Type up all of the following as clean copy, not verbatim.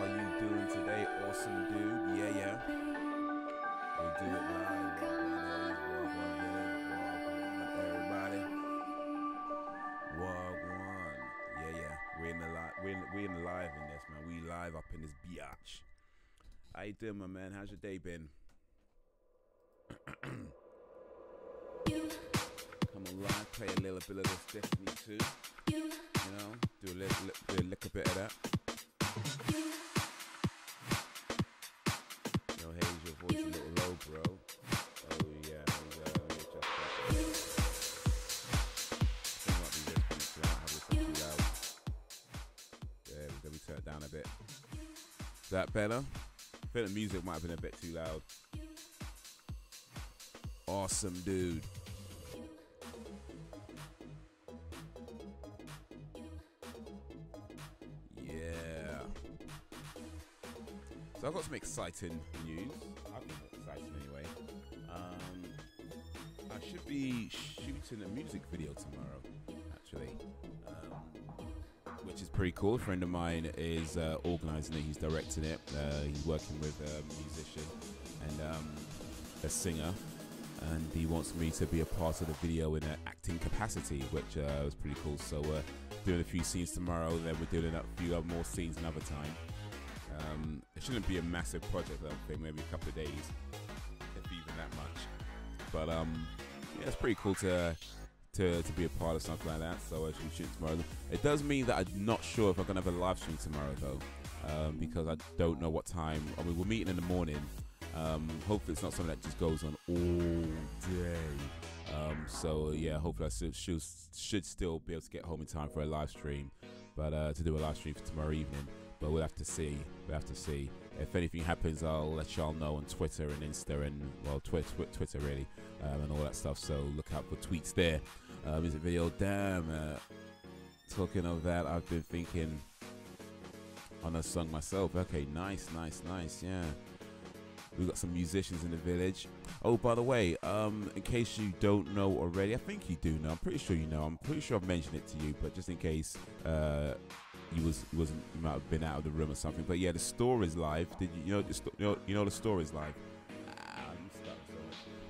are you doing today? Awesome, dude. Yeah, yeah. We do it live. Everybody. Wagwan. Yeah, yeah. We're in the live in this, man. We live up in this biatch. How you doing, my man? How's your day been? Come on live, play a little bit of this Destiny 2. You know, do a little bit of that. Yo, Haze, your voice a little low, bro. Oh yeah, let me adjust that. I might be just have this too loud. Yeah, let me turn it down a bit. Is that better? I feel the music might have been a bit too loud. Awesome, dude. Yeah. So I've got some exciting news. I think it's exciting anyway. I should be shooting a music video tomorrow, actually, which is pretty cool. A friend of mine is organising it. He's directing it. He's working with a musician and a singer. And he wants me to be a part of the video in an acting capacity, which was pretty cool. So we're doing a few scenes tomorrow, then we're doing a few more scenes another time. It shouldn't be a massive project, I don't think, maybe a couple of days, if even that much. But yeah, it's pretty cool to be a part of something like that. So I should shoot tomorrow. It does mean that I'm not sure if I'm gonna have a live stream tomorrow though, because I don't know what time. I mean, we're meeting in the morning. Hopefully it's not something that just goes on all day. So yeah, hopefully I should still be able to get home in time for a live stream, but to do a live stream for tomorrow evening. But we'll have to see. We'll have to see. If anything happens, I'll let y'all know on Twitter and Insta and well, Twitter really, and all that stuff. So look out for tweets there. Music video. Damn. Talking of that, I've been thinking on a song myself. Okay, nice. Yeah. We've got some musicians in the village. Oh, by the way, in case you don't know already, I think you do know. I'm pretty sure you know. I'm pretty sure I've mentioned it to you, but just in case you might have been out of the room or something. But yeah, the store is live. Did you know the store is live?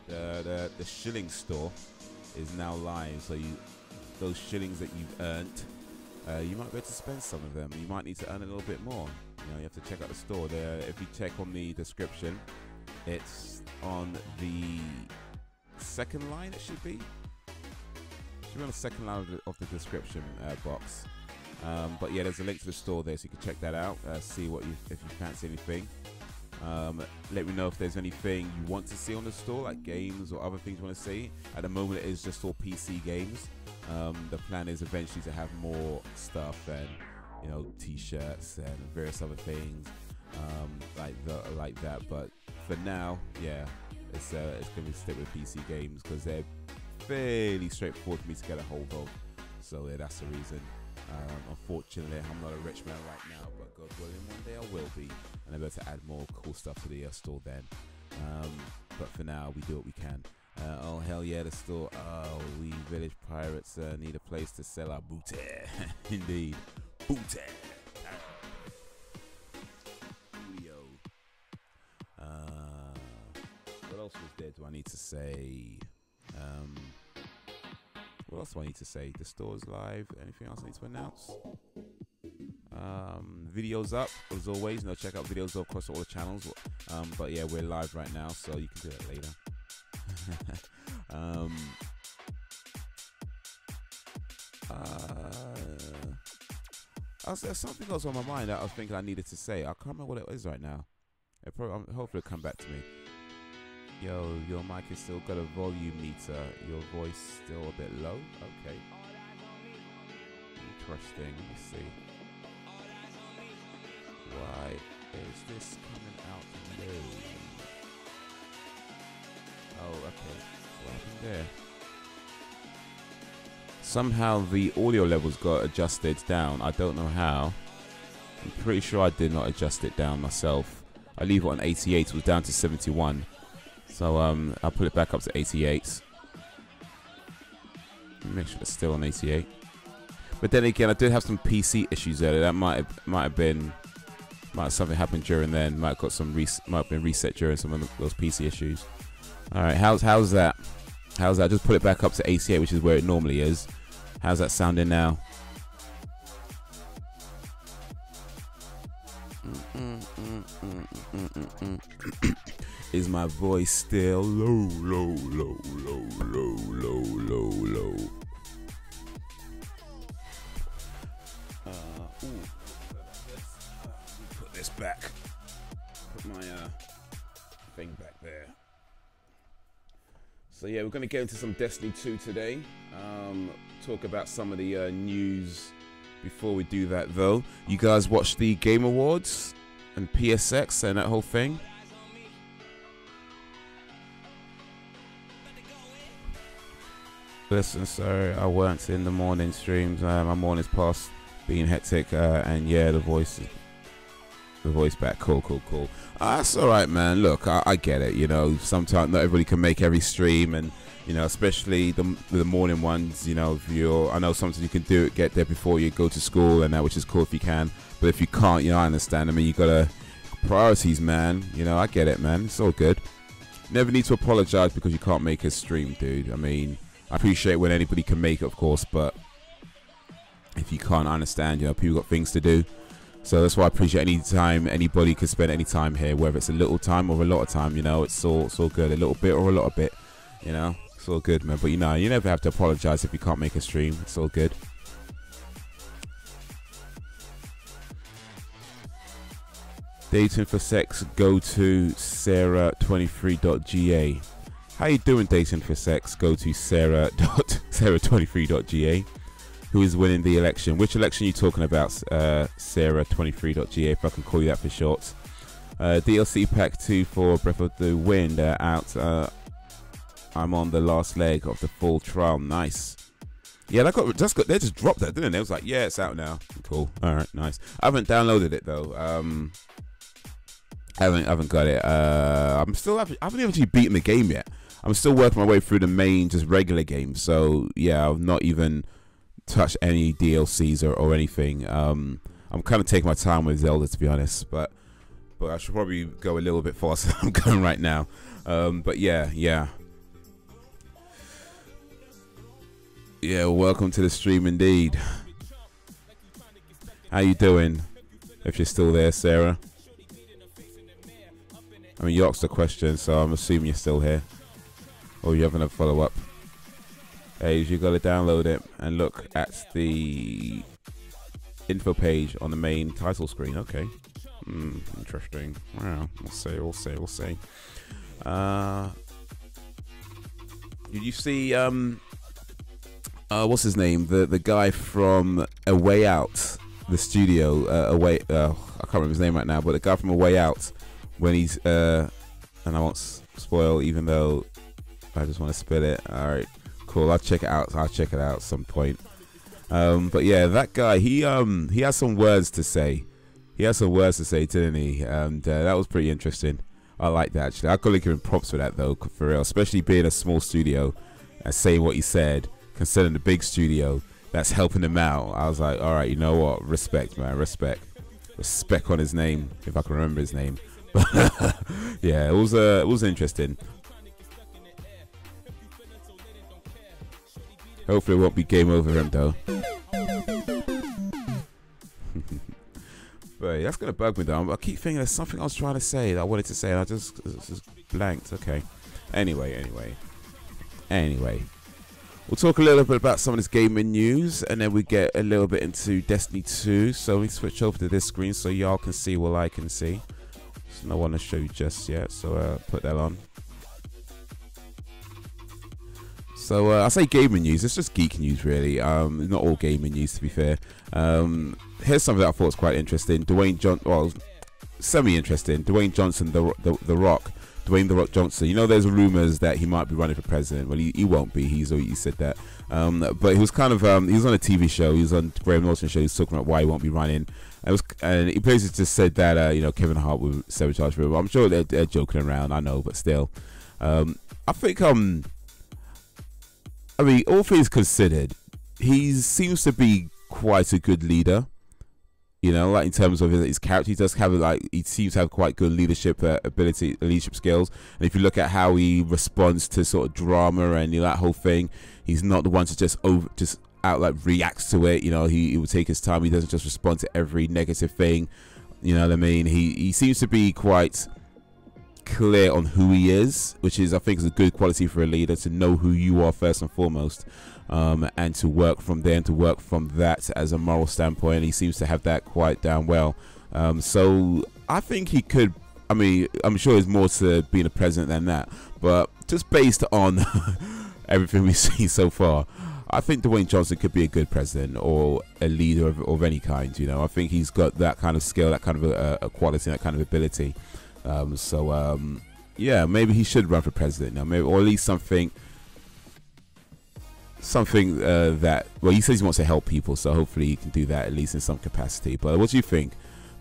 The shilling store is now live. So those shillings that you've earned, you might be able to spend some of them. You might need to earn a little bit more. You know, you have to check out the store there. If you check on the description, it's on the second line. It should be on the second line of the description box. But yeah, there's a link to the store there, so you can check that out. See if you fancy anything. Let me know if there's anything you want to see on the store, like games or other things you want to see. At the moment, it is just all PC games. The plan is eventually to have more stuff and, you know, t-shirts and various other things like that. But for now, yeah, it's gonna stick with PC games because they're fairly straightforward for me to get a hold of. So yeah, that's the reason. Unfortunately, I'm not a rich man right now, but God willing, one day I will be, and I'm able to add more cool stuff to the store then. But for now, we do what we can. Oh hell yeah, the store. Oh, we village pirates need a place to sell our booty. Indeed. Booty. What else was there? Do I need to say? What else do I need to say? The store's live. Anything else I need to announce? Videos up as always. You know, check out videos up across all the channels. But yeah, we're live right now, so you can do it later. There's something else on my mind that I was thinking I needed to say. I can't remember what it is right now. Hopefully it'll come back to me. Yo, your mic is still got a volume meter. Your voice still a bit low. Okay. Interesting. Let me see. Why is this coming out low? Oh, okay. What happened there? Somehow the audio levels got adjusted down. I don't know how. I'm pretty sure I did not adjust it down myself. I leave it on 88. It was down to 71. So I'll put it back up to 88. Make sure it's still on 88. But then again, I did have some PC issues there. That might have been Might have something happened during then. Might have got some might have been reset during some of those PC issues. All right, how's that? How's that? Just put it back up to 88, which is where it normally is. How's that sounding now? Is my voice still low? Put this back. Put my thing back there. So yeah, we're going to get into some Destiny 2 today. Talk about some of the news. Before we do that though, you guys watch the Game Awards and PSX and that whole thing? Listen, sorry, I weren't in the morning streams. My morning's past being hectic, and yeah, the voice back. Cool. That's all right, man. Look, I get it. You know, sometimes not everybody can make every stream, and you know, especially the morning ones. You know, if I know sometimes you can do it, get there before you go to school, and that, which is cool if you can. But if you can't, you know, I understand. I mean, you gotta priorities, man. You know, I get it, man. It's all good. Never need to apologize because you can't make a stream, dude. I mean, I appreciate when anybody can make it, of course, but if you can't, I understand. You know, people got things to do. So that's why I appreciate any time anybody can spend any time here, whether it's a little time or a lot of time. You know, it's all good. A little bit or a lot of bit. You know, it's all good, man. But you know, you never have to apologize if you can't make a stream. It's all good. Dating for sex, go to Sarah23.ga. How you doing, dating for sex? Go to Sarah23.ga. Who is winning the election? Which election are you talking about, Sarah23.ga, if I can call you that for short? DLC Pack 2 for Breath of the Wind out. I'm on the last leg of the full trial. Nice. Yeah, they just dropped that, didn't they? It was like, yeah, it's out now. Cool. All right, nice. I haven't downloaded it though. I haven't got it. I haven't actually beaten the game yet. I'm still working my way through the main, just regular game. So yeah, I've not even touched any DLCs or anything. I'm kind of taking my time with Zelda, to be honest. But I should probably go a little bit faster than I'm going right now. But yeah. Yeah, welcome to the stream indeed. How you doing? If you're still there, Sarah. I mean, you asked a question, so I'm assuming you're still here. Or you're having a follow-up. Hey, you got to download it and look at the info page on the main title screen. Okay. Interesting. Wow. We'll see. Did you see, what's his name? The guy from A Way Out, the studio, I can't remember his name right now, but the guy from A Way Out, when he's, and I won't spoil, even though I just want to spill it. All right, cool. I'll check it out. I'll check it out at some point. But yeah, that guy, he has some words to say. He has some words to say, didn't he? And that was pretty interesting. I like that, actually. I gotta give him props for that, though, for real. Especially being a small studio and saying what he said, considering the big studio that's helping him out. I was like, all right, you know what? Respect, man. Respect on his name, if I can remember his name. Yeah, it was interesting. Hopefully it won't be game over him though. But that's gonna bug me though. I keep thinking there's something I was trying to say that I wanted to say and I just blanked. Okay. Anyway. We'll talk a little bit about some of this gaming news and then we get a little bit into Destiny 2. So let me switch over to this screen so y'all can see what I can see. There's no one to show you just yet, so put that on. So I say gaming news, it's just geek news really. Not all gaming news, to be fair. Here's something that I thought was quite interesting. Semi-interesting. Dwayne Johnson, the Rock. Dwayne The Rock Johnson. You know, there's rumors that he might be running for president. Well, he won't be. He's already said that. But he was kind of he was on a TV show. He was on Graham Norton's show. He was talking about why he won't be running. And he basically just said that you know, Kevin Hart would sabotage him. I'm sure they're joking around. I know, but still, I think I mean, all things considered, he seems to be quite a good leader. You know, like in terms of his character, he does have like, he seems to have quite good leadership ability, leadership skills. And if you look at how he responds to sort of drama and that whole thing, he's not the one to just outright reacts to it. You know, he will take his time. He doesn't just respond to every negative thing. You know what I mean? He seems to be quite clear on who he is, which is, I think, is a good quality for a leader, to know who you are first and foremost. And to work from there and to work from that as a moral standpoint. He seems to have that quite down well. So I think he could, I mean, I'm sure there's more to being a president than that, but just based on everything we've seen so far, I think Dwayne Johnson could be a good president or a leader of any kind. You know, I think he's got that kind of skill, that kind of a quality, that kind of ability. Yeah, maybe he should run for president now, maybe, or at least something that, well, he says he wants to help people, so hopefully he can do that at least in some capacity. But what do you think?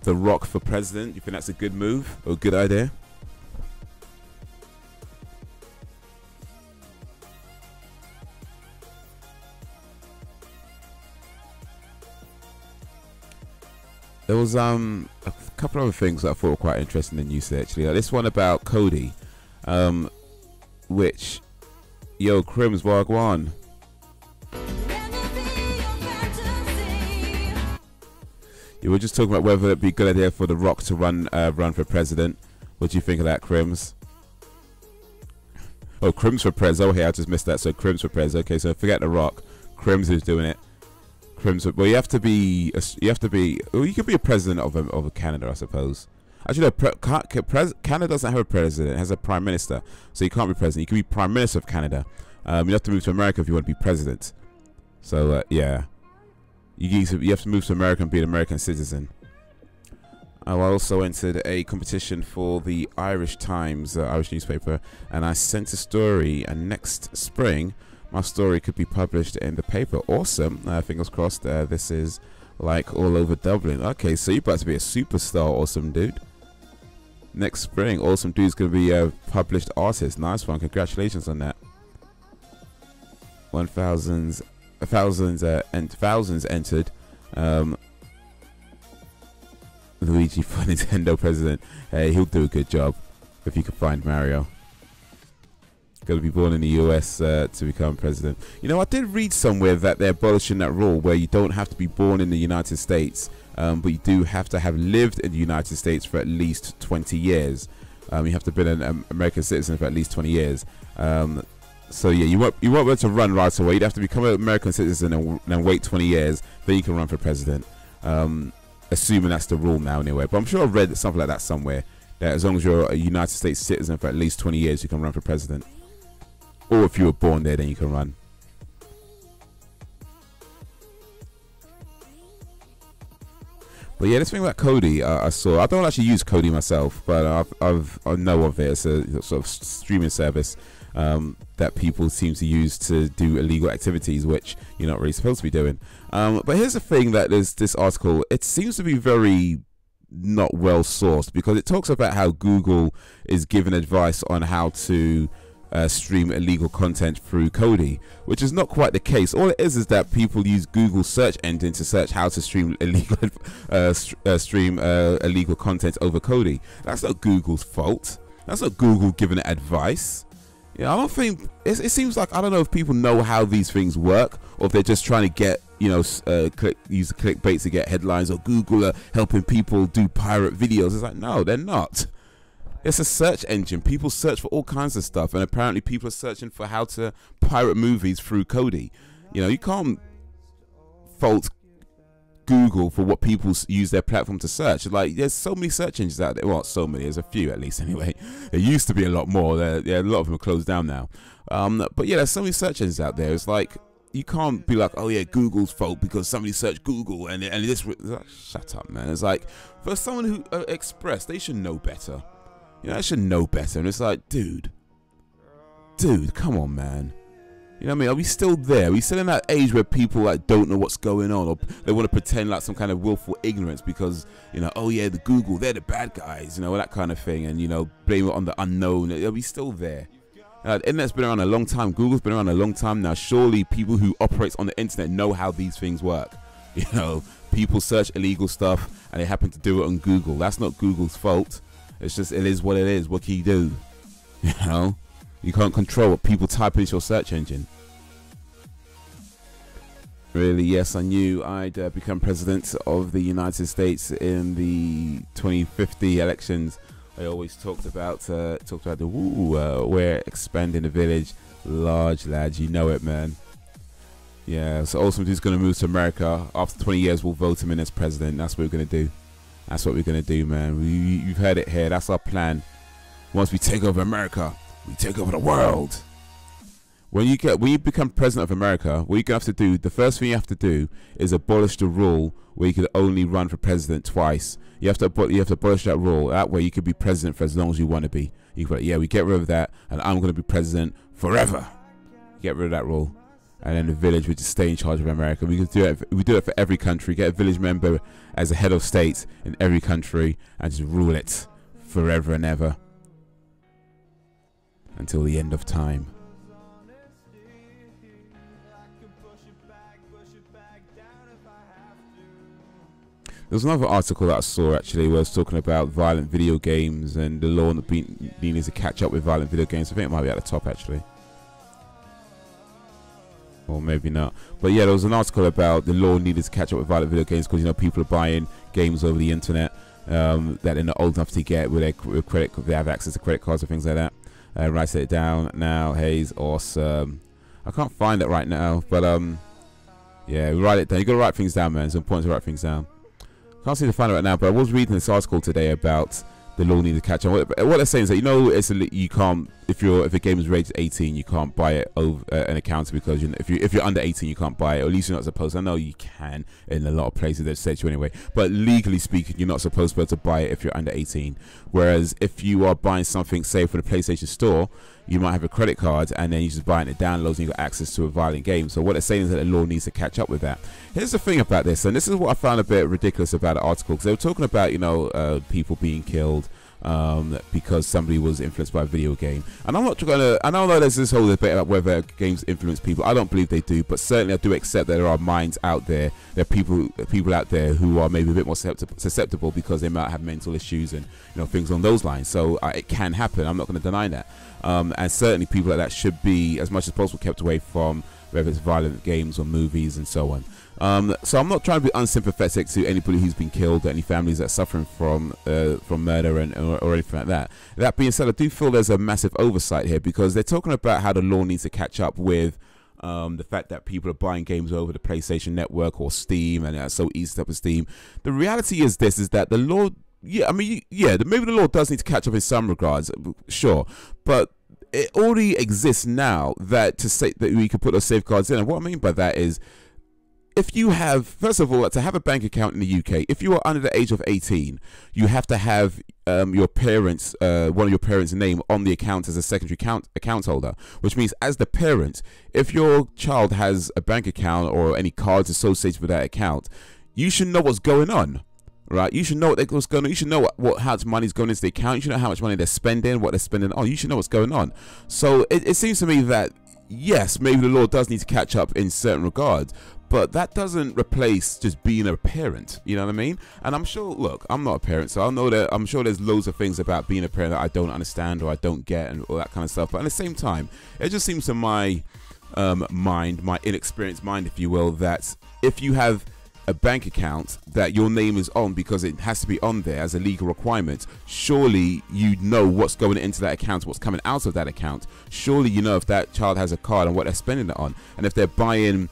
The Rock for president, you think that's a good move or a good idea? There was a couple of other things that I thought were quite interesting in the news actually. Like this one about Cody, which, yo, Crims Wagwan. Yeah, we're just talking about whether it'd be a good idea for The Rock to run for president. What do you think of that, Crims? Oh, Crims for Prez. Oh, hey, I just missed that. So Crims for Prez. Okay, so forget The Rock. Crims is doing it. Crims. Well, you have to be. Well, you could be a president of Canada, I suppose. Actually, no, Canada doesn't have a president. It has a prime minister. So you can't be president. You can be prime minister of Canada. You have to move to America if you want to be president. So yeah. You have to move to America and be an American citizen. I also entered a competition for the Irish Times, Irish newspaper, and I sent a story, and next spring my story could be published in the paper. Awesome. Fingers crossed. This is like all over Dublin. Okay, so you're about to be a superstar. Awesome dude. Next spring, Awesome Dude's going to be a published artist. Nice one. Congratulations on that. 1,000 thousands entered. Luigi for Nintendo president. Hey, he'll do a good job if you can find Mario. Got to be born in the US to become president. You know, I did read somewhere that they're abolishing that rule where you don't have to be born in the United States, but you do have to have lived in the United States for at least 20 years. You have to have been an American citizen for at least 20 years. So yeah, you won't be able to run right away. You'd have to become an American citizen and then wait 20 years, then you can run for president. Assuming that's the rule now anyway. But I'm sure I read something like that somewhere, that as long as you're a United States citizen for at least 20 years, you can run for president. Or if you were born there, then you can run. But yeah, this thing about Kodi, I saw. I don't actually use Kodi myself, but I know of it. It's a sort of streaming service that people seem to use to do illegal activities, which you're not really supposed to be doing. But here's the thing, that there's this article. It seems to be very not well sourced, because it talks about how Google is giving advice on how to stream illegal content through Kodi, which is not quite the case. All it is that people use Google search engine to search how to stream illegal illegal content over Kodi. That's not Google's fault. That's not Google giving it advice. Yeah, I don't think it seems like, I don't know if people know how these things work, or if they're just trying to get, you know, use clickbait to get headlines, or Google are helping people do pirate videos. It's like, no, they're not. It's a search engine. People search for all kinds of stuff, and apparently people are searching for how to pirate movies through Kodi. You know, you can't fault Google for what people use their platform to search. Like, there's so many search engines out there. Well, so many. There's a few at least anyway. There used to be a lot more. Yeah, a lot of them are closed down now. But yeah, there's so many search engines out there. It's like, you can't be like, oh yeah, Google's fault because somebody searched Google and this. Like, shut up, man. It's like, for someone who Express, they should know better. You know, I should know better. And it's like, dude, come on, man. You know what I mean? Are we still there? Are we still in that age where people like don't know what's going on, or they want to pretend like some kind of willful ignorance because, you know, oh yeah, the Google, they're the bad guys, you know, that kind of thing, and, you know, blame it on the unknown? Are we still there? The internet's been around a long time. Google's been around a long time now. Surely people who operate on the internet know how these things work. You know, people search illegal stuff and they happen to do it on Google. That's not Google's fault. It's just, it is what it is. What can you do? You know, you can't control what people type into your search engine. Really, yes, I knew I'd become president of the United States in the 2050 elections. I always talked about the we're expanding the village large, lads. You know it, man. Yeah, so Awesome Dude's going to move to America. After 20 years, we'll vote him in as president. That's what we're going to do. That's what we're going to do, man. You've heard it here. That's our plan. Once we take over America, we take over the world. When you become president of America, what you're going to have to do, the first thing you have to do is abolish the rule where you could only run for president twice. You have to abolish that rule. That way you could be president for as long as you want to be. You can, yeah, we get rid of that, and I'm going to be president forever. Get rid of that rule, and then the village would just stay in charge of America. We could do it. We do it for every country. Get a village member as a head of state in every country and just rule it forever and ever until the end of time. There was another article that I saw actually where it was talking about violent video games and the law needing to catch up with violent video games. I think it might be at the top actually. Or maybe not. But yeah, there was an article about the law needed to catch up with violent video games because, you know, people are buying games over the internet that they're not old enough to get with their credit. They have access to credit cards and things like that. Write it down now. Haze, awesome. I can't find it right now, but yeah, write it down. You got to write things down, man. It's important to write things down. Can't seem to find it right now, but I was reading this article today about the law needed to catch on. What they're saying is that, you know, you can't, if a game is rated 18, you can't buy it over an account, because if you're under 18, you can't buy it, or at least you're not supposed to. I know you can in a lot of places, they've said to you anyway, but legally speaking, you're not supposed to be able to buy it if you're under 18. Whereas if you are buying something, say for the PlayStation Store, you might have a credit card and then you just buy it, it downloads, and you got access to a violent game. So what they're saying is that the law needs to catch up with that. Here's the thing about this, and this is what I found a bit ridiculous about the article, because they were talking about, you know, people being killed because somebody was influenced by a video game. And I'm not going to, I know there's this whole debate about whether games influence people. I don't believe they do, but certainly I do accept that there are minds out there, there are people out there who are maybe a bit more susceptible because they might have mental issues and, you know, things on those lines. So it can happen. I'm not going to deny that. And certainly people like that should be, as much as possible, kept away from whether it's violent games or movies and so on. So I'm not trying to be unsympathetic to anybody who's been killed, or any families that are suffering from murder or anything like that. That being said, I do feel there's a massive oversight here, because they're talking about how the law needs to catch up with the fact that people are buying games over the PlayStation Network or Steam, and it's so easy up with Steam. The reality is this, is that the law, yeah, I mean, yeah, maybe the law does need to catch up in some regards, sure, but it already exists now that to say that we could put those safeguards in. And what I mean by that is, if you have, first of all, to have a bank account in the UK, if you are under the age of 18, you have to have your parents, one of your parents' name on the account as a secondary account holder, which means as the parent, if your child has a bank account or any cards associated with that account, you should know what's going on. Right, you should know what's going on. You should know how much money is going into the account. You should know how much money they're spending, what they're spending on. You should know what's going on. So it seems to me that yes, maybe the law does need to catch up in certain regards, but that doesn't replace just being a parent. You know what I mean? And I'm sure, look, I'm not a parent, so I know that I'm sure there's loads of things about being a parent that I don't understand or I don't get and all that kind of stuff. But at the same time, it just seems to my mind, my inexperienced mind, if you will, that if you have a bank account that your name is on because it has to be on there as a legal requirement, surely you know what's going into that account, what's coming out of that account. Surely you know if that child has a card and what they're spending it on, and if they're buying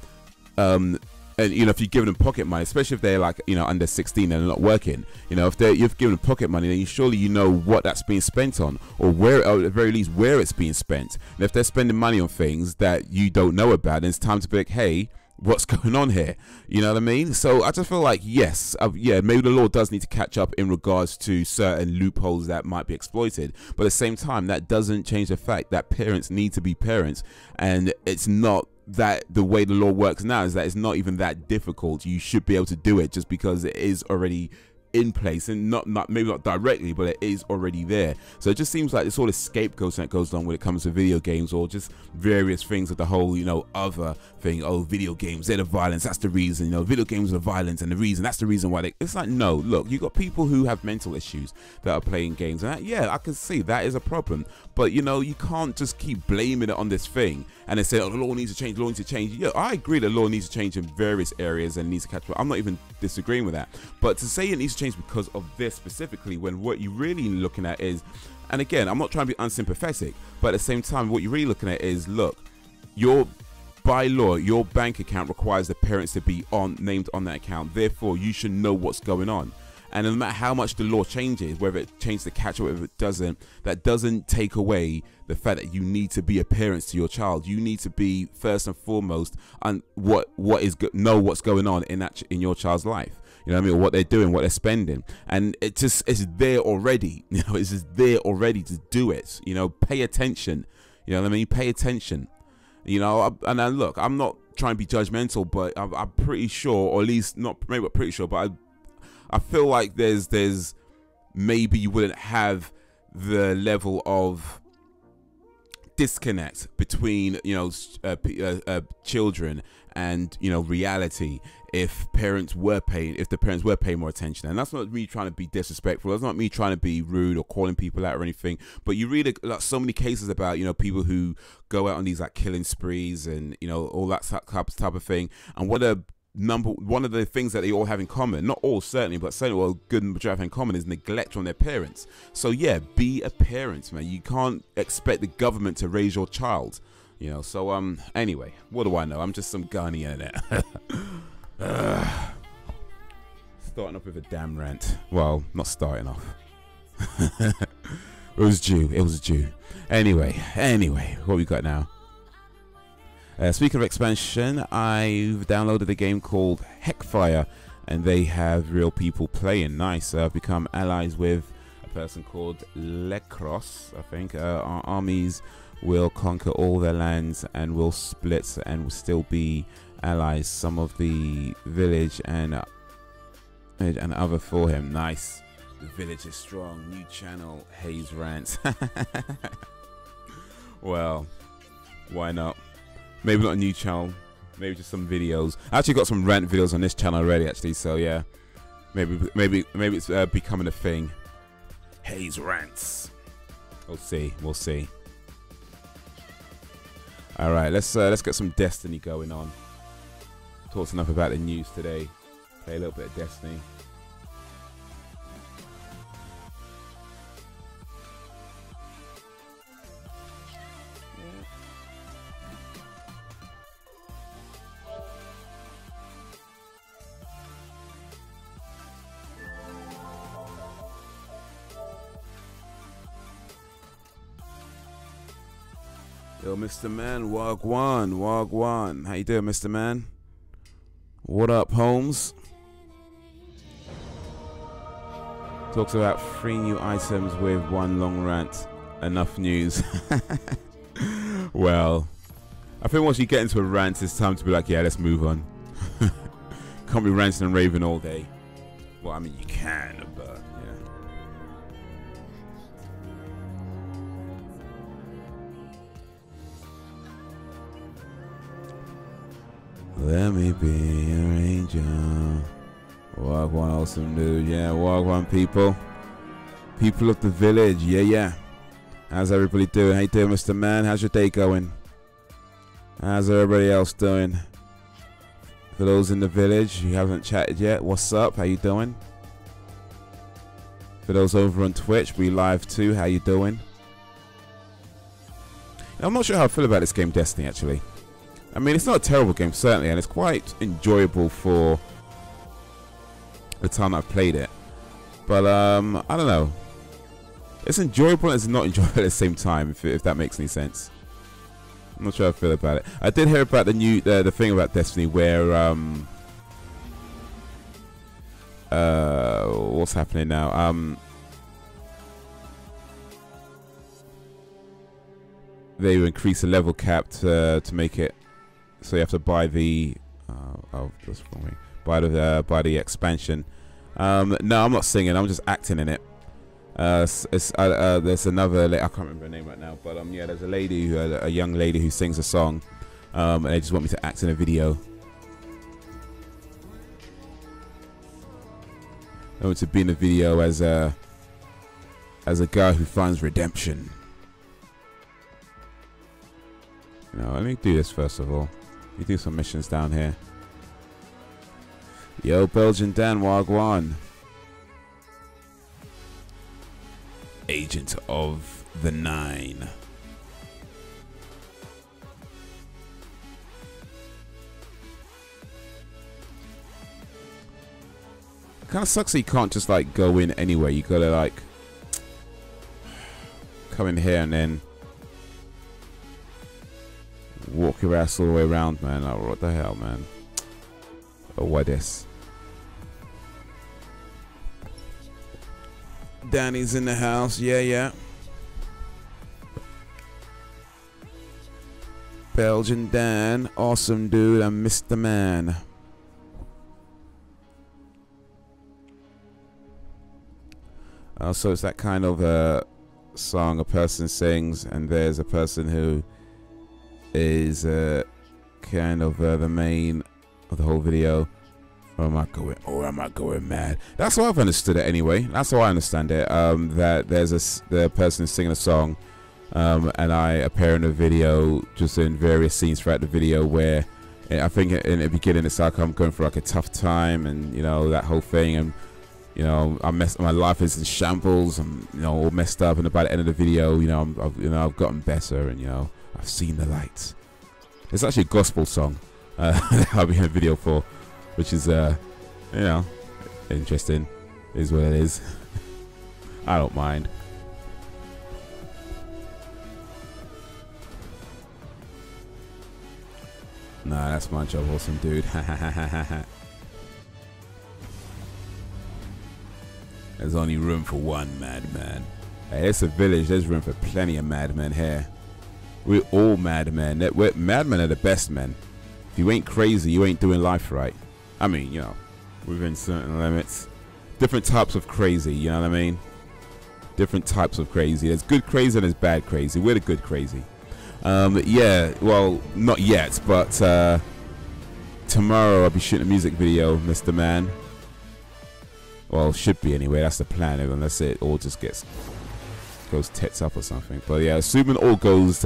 and you know, if you're giving them pocket money, especially if they're like, you know, under 16 and they're not working, you know, if you've given them pocket money, then surely you know what that's being spent on, or where, or at the very least where it's being spent. And if they're spending money on things that you don't know about, then it's time to be like, hey, what's going on here? You know what I mean? So I just feel like, yes, yeah, maybe the law does need to catch up in regards to certain loopholes that might be exploited, but at the same time, that doesn't change the fact that parents need to be parents, and it's not that the way the law works now is that it's not even that difficult. You should be able to do it just because it is already in place, and not maybe not directly, but it is already there. So it just seems like this sort of scapegoats that goes on when it comes to video games, or just various things of the whole, you know, other thing. Oh, video games, they're the violence, that's the reason, you know, video games are violence, and the reason, that's the reason why they. It's like, no, look, you got people who have mental issues that are playing games, and that, yeah, I can see that is a problem. But you know, you can't just keep blaming it on this thing and then say, oh, the law needs to change, the law needs to change. Yeah, I agree, the law needs to change in various areas and needs to catch up. I'm not even disagreeing with that. But to say it needs to change because of this specifically, when what you're really looking at is, and again, I'm not trying to be unsympathetic, but at the same time, what you're really looking at is, look, by law, your bank account requires the parents to be named on that account. Therefore, you should know what's going on. And no matter how much the law changes, whether it changes the catch or whether it doesn't, that doesn't take away the fact that you need to be a parent to your child. You need to be first and foremost and know what's going on in your child's life. You know what I mean? Or what they're doing, what they're spending, and it's there already. You know, it's just there already to do it. You know, pay attention. You know what I mean? Pay attention. You know, and look, I'm not trying to be judgmental, but I'm pretty sure, or at least not maybe, but pretty sure, but I feel like there's maybe you wouldn't have the level of disconnect between, you know, children and, you know, reality if the parents were paying more attention. And that's not me trying to be disrespectful, that's not me trying to be rude or calling people out or anything, but you read like so many cases about, you know, people who go out on these like killing sprees and, you know, all that type of thing. And one of the things that they all have in common, not all certainly, but certainly what a good majority have in common, is neglect from their parents. So yeah, be a parent, man. You can't expect the government to raise your child, you know. So anyway, what do I know? I'm just some Ghanaian starting off with a damn rant. Well, not starting off. It was due. Anyway, what we got now? Speaking of expansion, I've downloaded a game called Heckfire, and they have real people playing. Nice. I've become allies with a person called Lekros, I think. Our armies will conquer all their lands and will split and will still be allies. Some of the village and other for him. Nice. The village is strong. New channel, Haze Rants. Well, why not? Maybe not a new channel, maybe just some videos. I actually got some rant videos on this channel already, actually. So yeah, maybe it's becoming a thing. Haze Rants. We'll see. All right, let's get some Destiny going on. Talked enough about the news today. Play a little bit of Destiny. Yo, Mr. Man, Wagwan. How you doing, Mr. Man? What up, Holmes? Talks about 3 new items with 1 long rant. Enough news. Well, I think once you get into a rant, it's time to be like, yeah, let's move on. Can't be ranting and raving all day. Well, I mean, you can, but yeah. Let me be your angel. Wagwan, awesome dude. Yeah, Wagwan people. People of the village. Yeah. How's everybody doing? How you doing, Mr. Man? How's your day going? How's everybody else doing? For those in the village who haven't chatted yet, what's up? How you doing? For those over on Twitch, we live too. How you doing? I'm not sure how I feel about this game, Destiny, actually. I mean, it's not a terrible game, certainly, and it's quite enjoyable for the time I've played it. But, I don't know. It's enjoyable and it's not enjoyable at the same time, if that makes any sense. I'm not sure how I feel about it. I did hear about the thing about Destiny where, what's happening now? They increase the level cap to make it so you have to buy the buy the expansion No, I'm not singing. I'm just acting in it. There's another. I can't remember her name right now, but yeah, there's a lady, a young lady who sings a song, and they just want me to act in a video. I want to be in a video as a guy who finds redemption. You know, let me do this first of all. Let me do some missions down here. Yo, Belgian Dan Wagwan. Agent of the Nine. It kind of sucks that you can't just like go in anywhere. You gotta like come in here and then walk your ass all the way around, man. Oh, what the hell, man? Oh, what this? Danny's in the house. Yeah, yeah. Belgian Dan. Awesome dude. I missed the man. So it's that kind of song a person sings, and there's a person who is kind of the main of the whole video. Or am I going mad? That's how I've understood it anyway. That's how I understand it. That there's the person singing a song, and I appear in a video, just in various scenes throughout the video where I think in the beginning it's like I'm going through like a tough time, and you know that whole thing, and you know my life is in shambles, I'm all messed up, and by the end of the video, I've gotten better, and I've seen the light. It's actually a gospel song I'll be in a video for, which is interesting. Is what it is. I don't mind. Nah, that's my job, awesome dude. There's only room for one madman. Hey, it's a village. There's room for plenty of madmen here. We're all madmen. Madmen are the best men. If you ain't crazy, you ain't doing life right. I mean, within certain limits. Different types of crazy, you know what I mean? Different types of crazy. There's good crazy and there's bad crazy. We're the good crazy. Yeah, well, not yet, but tomorrow I'll be shooting a music video, Mr. Man. Well, should be anyway. That's the plan, unless it all just goes tits up or something. But yeah, assuming all goes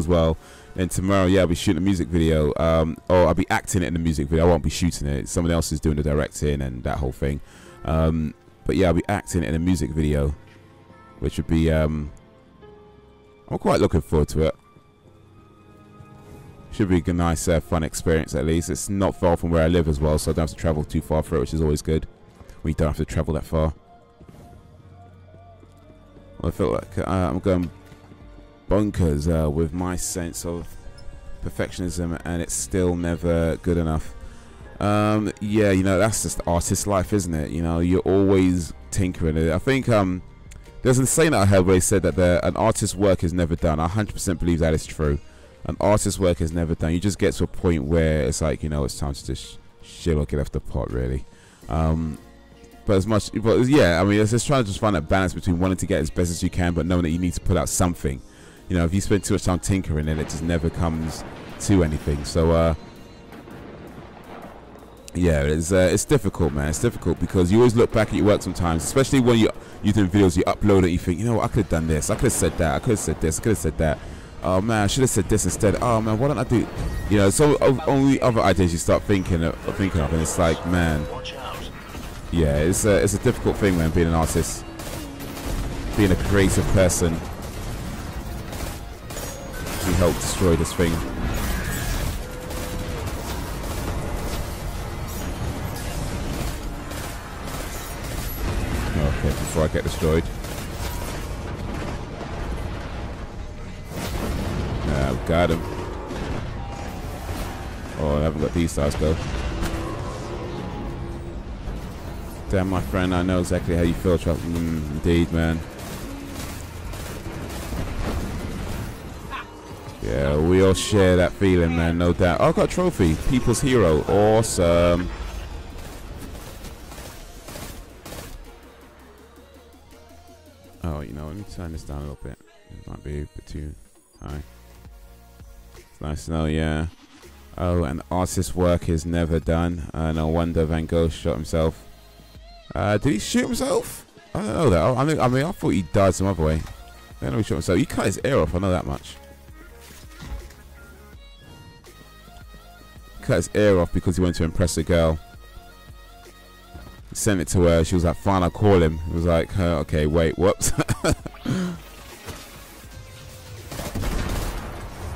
well, then tomorrow, yeah, I'll be shooting a music video. Or I'll be acting it in the music video. I won't be shooting it. Someone else is doing the directing and that whole thing. But yeah, I'll be acting it in a music video, which would be I'm quite looking forward to it. Should be a nice, fun experience at least. It's not far from where I live as well, so I don't have to travel too far for it, which is always good. We don't have to travel that far. Well, I feel like I'm going bonkers with my sense of perfectionism, and it's still never good enough. Yeah, that's just artist life, isn't it? You're always tinkering it. I think there's a saying that I heard where he said that an artist's work is never done. I 100% believe that is true. An artist's work is never done. You just get to a point where it's like, it's time to just chill or get off the pot, really. But yeah, I mean, it's just trying to just find that balance between wanting to get as best as you can, but knowing that you need to put out something. If you spend too much time tinkering, then it just never comes to anything. So, yeah, it's difficult, man. It's difficult because you always look back at your work sometimes, especially when you're doing videos, you upload it, you think, I could have done this, I could have said that, I could have said this, I could have said that. Oh man, I should have said this instead. Oh man, why don't I do? So only other ideas you start thinking of, and it's like, man, yeah, it's a difficult thing, man, being an artist, being a creative person. We help destroy this thing. Okay, before I get destroyed. Got him. Oh, I haven't got these stars though. Damn, my friend, I know exactly how you feel. Indeed, man. Yeah, we all share that feeling, man, no doubt. Oh, I got a trophy. People's Hero. Awesome. Oh, you know, let me turn this down a little bit. It might be a bit too high. It's nice to know, yeah. Oh, and artist's work is never done. No wonder Van Gogh shot himself. Did he shoot himself? I don't know that. I mean, I thought he died some other way. I don't know he shot himself. He cut his ear off, I know that much. He cut his ear off because he wanted to impress a girl. He sent it to her. She was like, fine, I'll call him. It was like, okay, wait, whoops.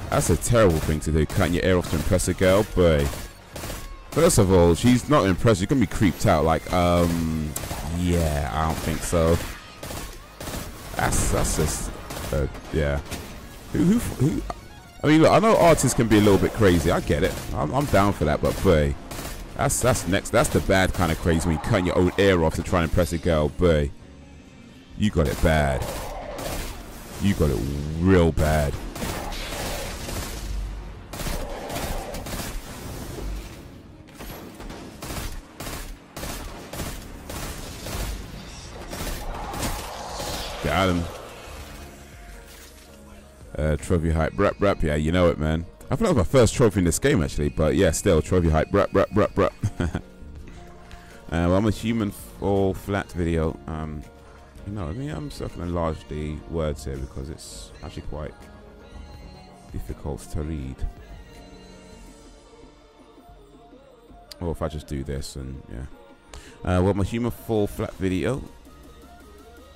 That's a terrible thing to do, cutting your ear off to impress a girl, but first of all, she's not impressed. She's gonna be creeped out. Like, yeah, I don't think so. That's just, yeah. Who? I mean, look, I know artists can be a little bit crazy. I get it. I'm down for that, but boy, that's next. That's the bad kind of crazy when you're cutting your own ear off to try and impress a girl. Boy, you got it bad. You got it real bad. Got him. Trophy hype, rap, yeah, you know it, man. I think that was my first trophy in this game, actually, but yeah, still, trophy hype, rap. Well, I'm a human fall flat video. You know, I mean, I'm still going to enlarge the words here because it's actually quite difficult to read. Or if I just do this, and yeah. Well, my human fall flat video.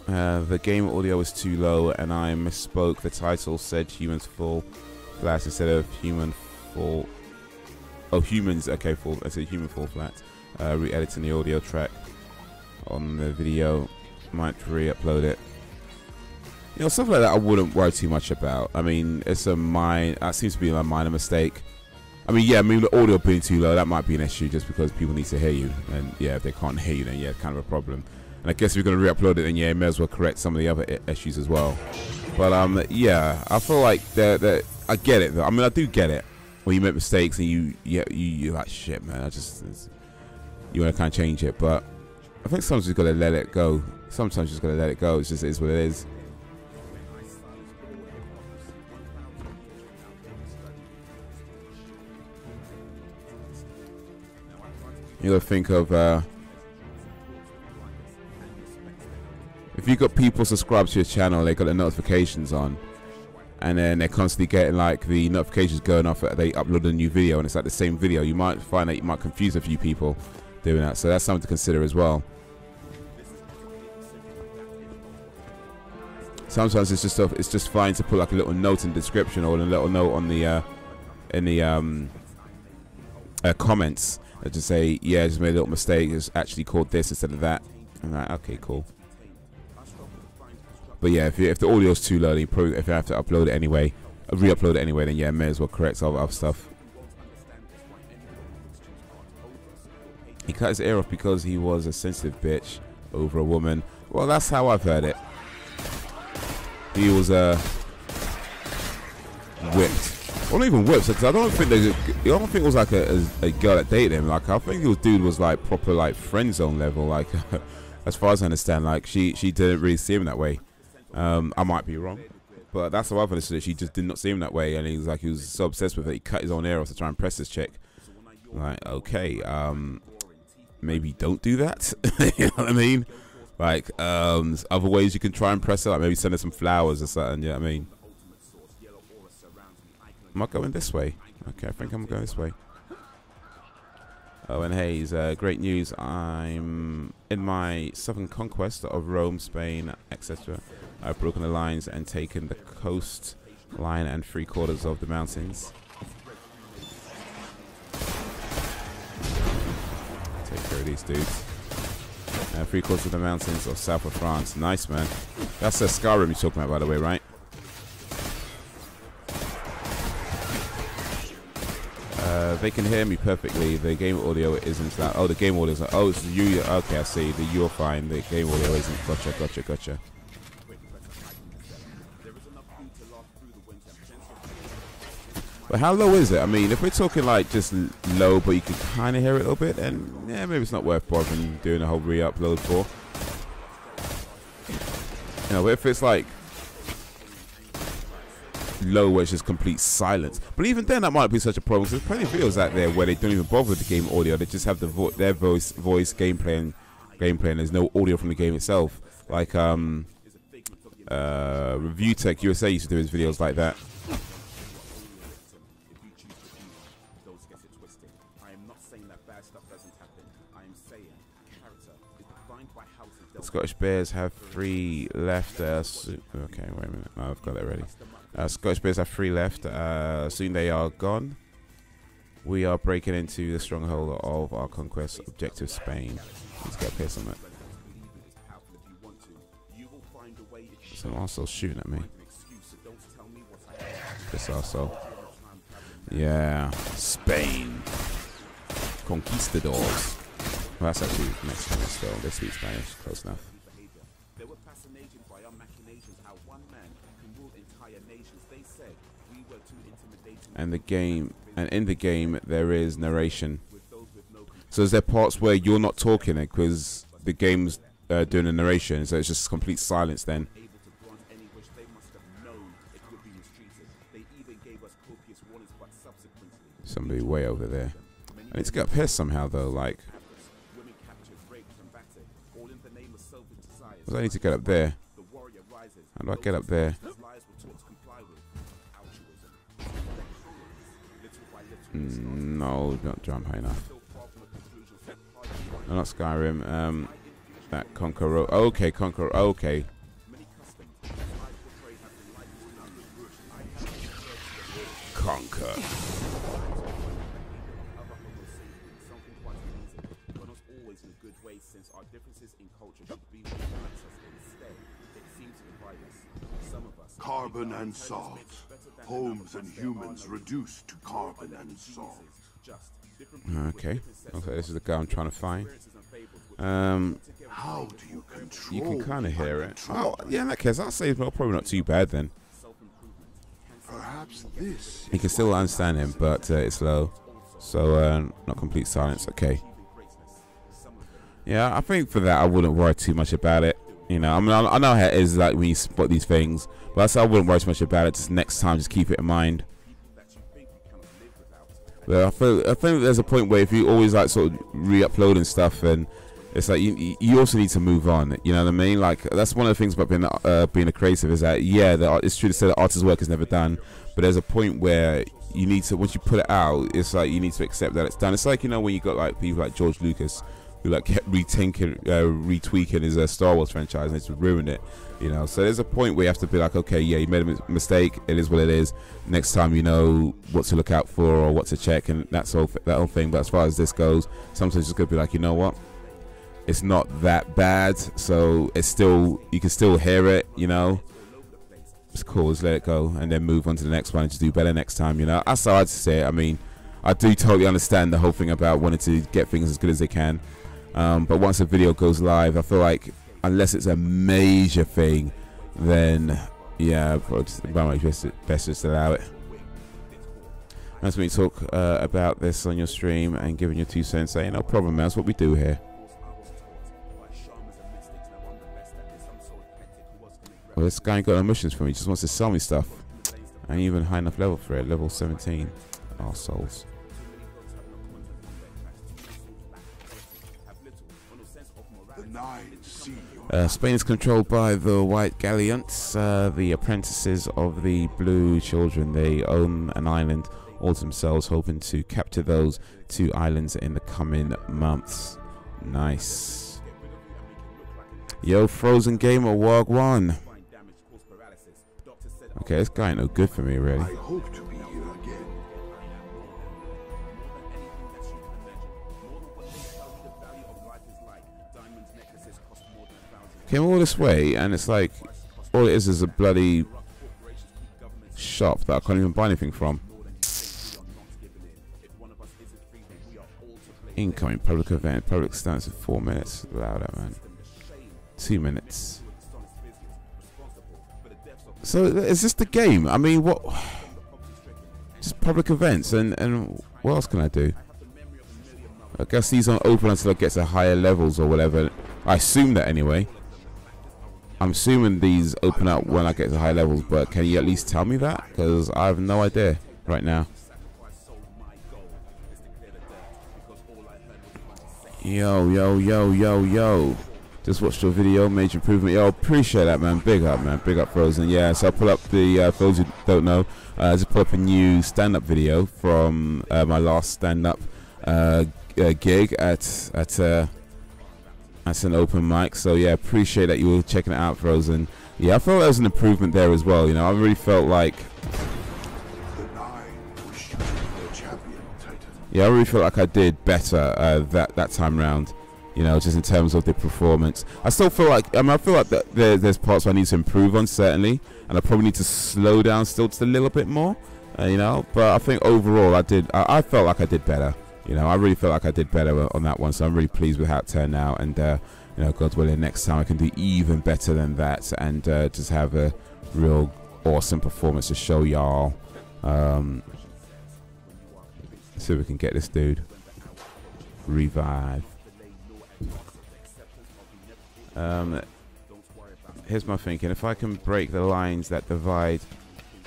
The game audio was too low and I misspoke. The title said humans fall flat instead of human fall. Oh, humans, okay, fall. I said human fall flat. Re-editing the audio track on the video. Might re-upload it. You know, stuff like that I wouldn't worry too much about. I mean, it's that seems to be a minor mistake. I mean, yeah, I mean, the audio being too low, that might be an issue just because people need to hear you. And yeah, if they can't hear you, then yeah, kind of a problem. And I guess if you're going to re-upload it, then yeah, you may as well correct some of the other issues as well. But yeah, I feel like I get it though. I mean, I do get it when you make mistakes and you're like, shit, man. You want to kind of change it, but I think sometimes you just got to let it go. Sometimes you just got to let it go. It just is what it is. You got to think of if you got people subscribed to your channel, they got the notifications on, and then they're constantly getting like the notifications going off that they upload a new video, and it's like the same video. You might find that you might confuse a few people doing that, so that's something to consider as well. Sometimes it's just fine to put like a little note in the description or a little note on the in the comments to say, yeah, I just made a little mistake. It's actually called this instead of that. I'm like, okay, cool. But yeah, if the audio's too low, then probably, if you have to upload it anyway, re-upload it anyway, then yeah, may as well correct all the other stuff. He cut his ear off because he was a sensitive bitch over a woman. Well, that's how I've heard it. He was whipped. Well, not even whipped, because I don't think it was like a girl that dated him. Like, I think this dude was like proper like friend zone level. Like, as far as I understand, like she didn't really see him that way. I might be wrong, but that's how I've understood it. She just did not see him that way, and he was so obsessed with it, he cut his own ear off to try and press this chick. Like, okay, maybe don't do that. You know what I mean? Like, there's other ways you can try and press it, like maybe send her some flowers or something. You know what I mean? Am I going this way? Okay, I think I'm going this way. Oh, and Haze, great news. I'm in my southern conquest of Rome, Spain, etc. I've broken the lines and taken the coast line and 3/4 of the mountains. Take care of these dudes. 3/4 of the mountains of south of France. Nice, man. That's Skyrim you're talking about, by the way, right? They can hear me perfectly. The game audio isn't that. Oh, the game audio is like, oh, it's you. Okay, I see. You're fine. The game audio isn't. Gotcha. But how low is it? I mean, if we're talking like just low, but you can kind of hear it a little bit, then yeah, maybe it's not worth bothering doing a whole re-upload for. You know, if it's like low where it's just complete silence. But even then, that might be such a problem. Because there's plenty of videos out there where they don't even bother with the game audio. They just have their voice gameplay, and there's no audio from the game itself. Like Review Tech USA used to do his videos like that. The Scottish Bears have 3 left. Okay, wait a minute. Oh, I've got that ready. Scottish Bears have 3 left. Soon they are gone. We are breaking into the stronghold of our conquest objective, Spain. Let's get pissed on that. Some arsehole shooting at me. This arsehole. Yeah, Spain. Conquistadors. Well, that's actually Mexican still. They speak Spanish. Close enough. And in the game there is narration. So is there parts where you're not talking because the game's doing the narration, so it's just complete silence then? Somebody way over there. I need to get up here somehow though, like. I need to get up there. How do I get up there? No, don't jump high enough. No, not Skyrim. That Conqueror. Okay, Conqueror. Okay. Conquer. Carbon and salt. Homes and humans reduced to carbon and salt. Okay. Okay, this is the guy I'm trying to find. How do you control? You can kind of hear it. Oh, yeah, in that case, I'll say it's probably not too bad then. Perhaps this. You can still understand him, but it's low. So, not complete silence. Okay. Yeah, I think for that, I wouldn't worry too much about it. You know, I mean, I know how it is like when you spot these things, but I wouldn't worry too much about it. Just next time, just keep it in mind. But I think there's a point where if you always like sort of re-uploading stuff, and it's like you also need to move on. You know what I mean? Like that's one of the things about being a creative is that it's true to say that artist's work is never done, but there's a point where you need to, once you put it out, it's like you need to accept that it's done. It's like, you know, when you got like people like George Lucas, who like kept retweaking his Star Wars franchise, and it's ruined it, you know. So there's a point where you have to be like, okay, yeah, you made a mistake. It is what it is. Next time, you know what to look out for or what to check, and that whole thing. But as far as this goes, sometimes it's gonna be like, you know what, it's not that bad. So it's still, you can still hear it, you know. It's cool. Just let it go, and then move on to the next one and just do better next time. You know, that's how I'd say it. I mean, I do totally understand the whole thing about wanting to get things as good as they can. But once a video goes live, I feel like unless it's a major thing, then yeah, probably best just allow it. That's when you talk about this on your stream and giving your 2 cents. Say, no problem, man. That's what we do here. Well, this guy ain't got no missions for me. He just wants to sell me stuff. I ain't even high enough level for it. Level 17. Our souls. Spain is controlled by the White Galleons, the apprentices of the Blue Children. They own an island all to themselves, hoping to capture those 2 islands in the coming months. Nice. Yo, Frozen Gamer, Wog 1. Okay, this guy ain't no good for me, really. I hope to be here again. Came all this way, and it's like all it is a bloody shop that I can't even buy anything from. Incoming public event. Public stance in 4 minutes. Allow that, man. 2 minutes. So is this the game? I mean, what? Just public events, and what else can I do? I guess these aren't open until I get to higher levels or whatever. I assume that anyway. I'm assuming these open up when I get to high levels, but can you at least tell me that? Because I have no idea right now. Yo. Just watched your video, major improvement. Yo, appreciate that, man. Big up, man. Big up, Frozen. Yeah, so I'll pull up the, for those who don't know, just pull up a new stand-up video from my last stand-up gig at an open mic. So yeah, appreciate that you were checking it out, Frozen. Yeah, I felt there was an improvement there as well. You know, I really felt like, yeah, I really felt like I did better that time round. You know, just in terms of the performance. I still feel like, I feel like that there's parts I need to improve on, certainly, and I probably need to slow down still just a little bit more. You know, but I think overall I felt like I did better. You know, I really felt like I did better on that one, so I'm really pleased with how it turned out. And you know, God willing, next time I can do even better than that, and just have a real awesome performance to show y'all. See if we can get this dude revive. Here's my thinking: if I can break the lines that divide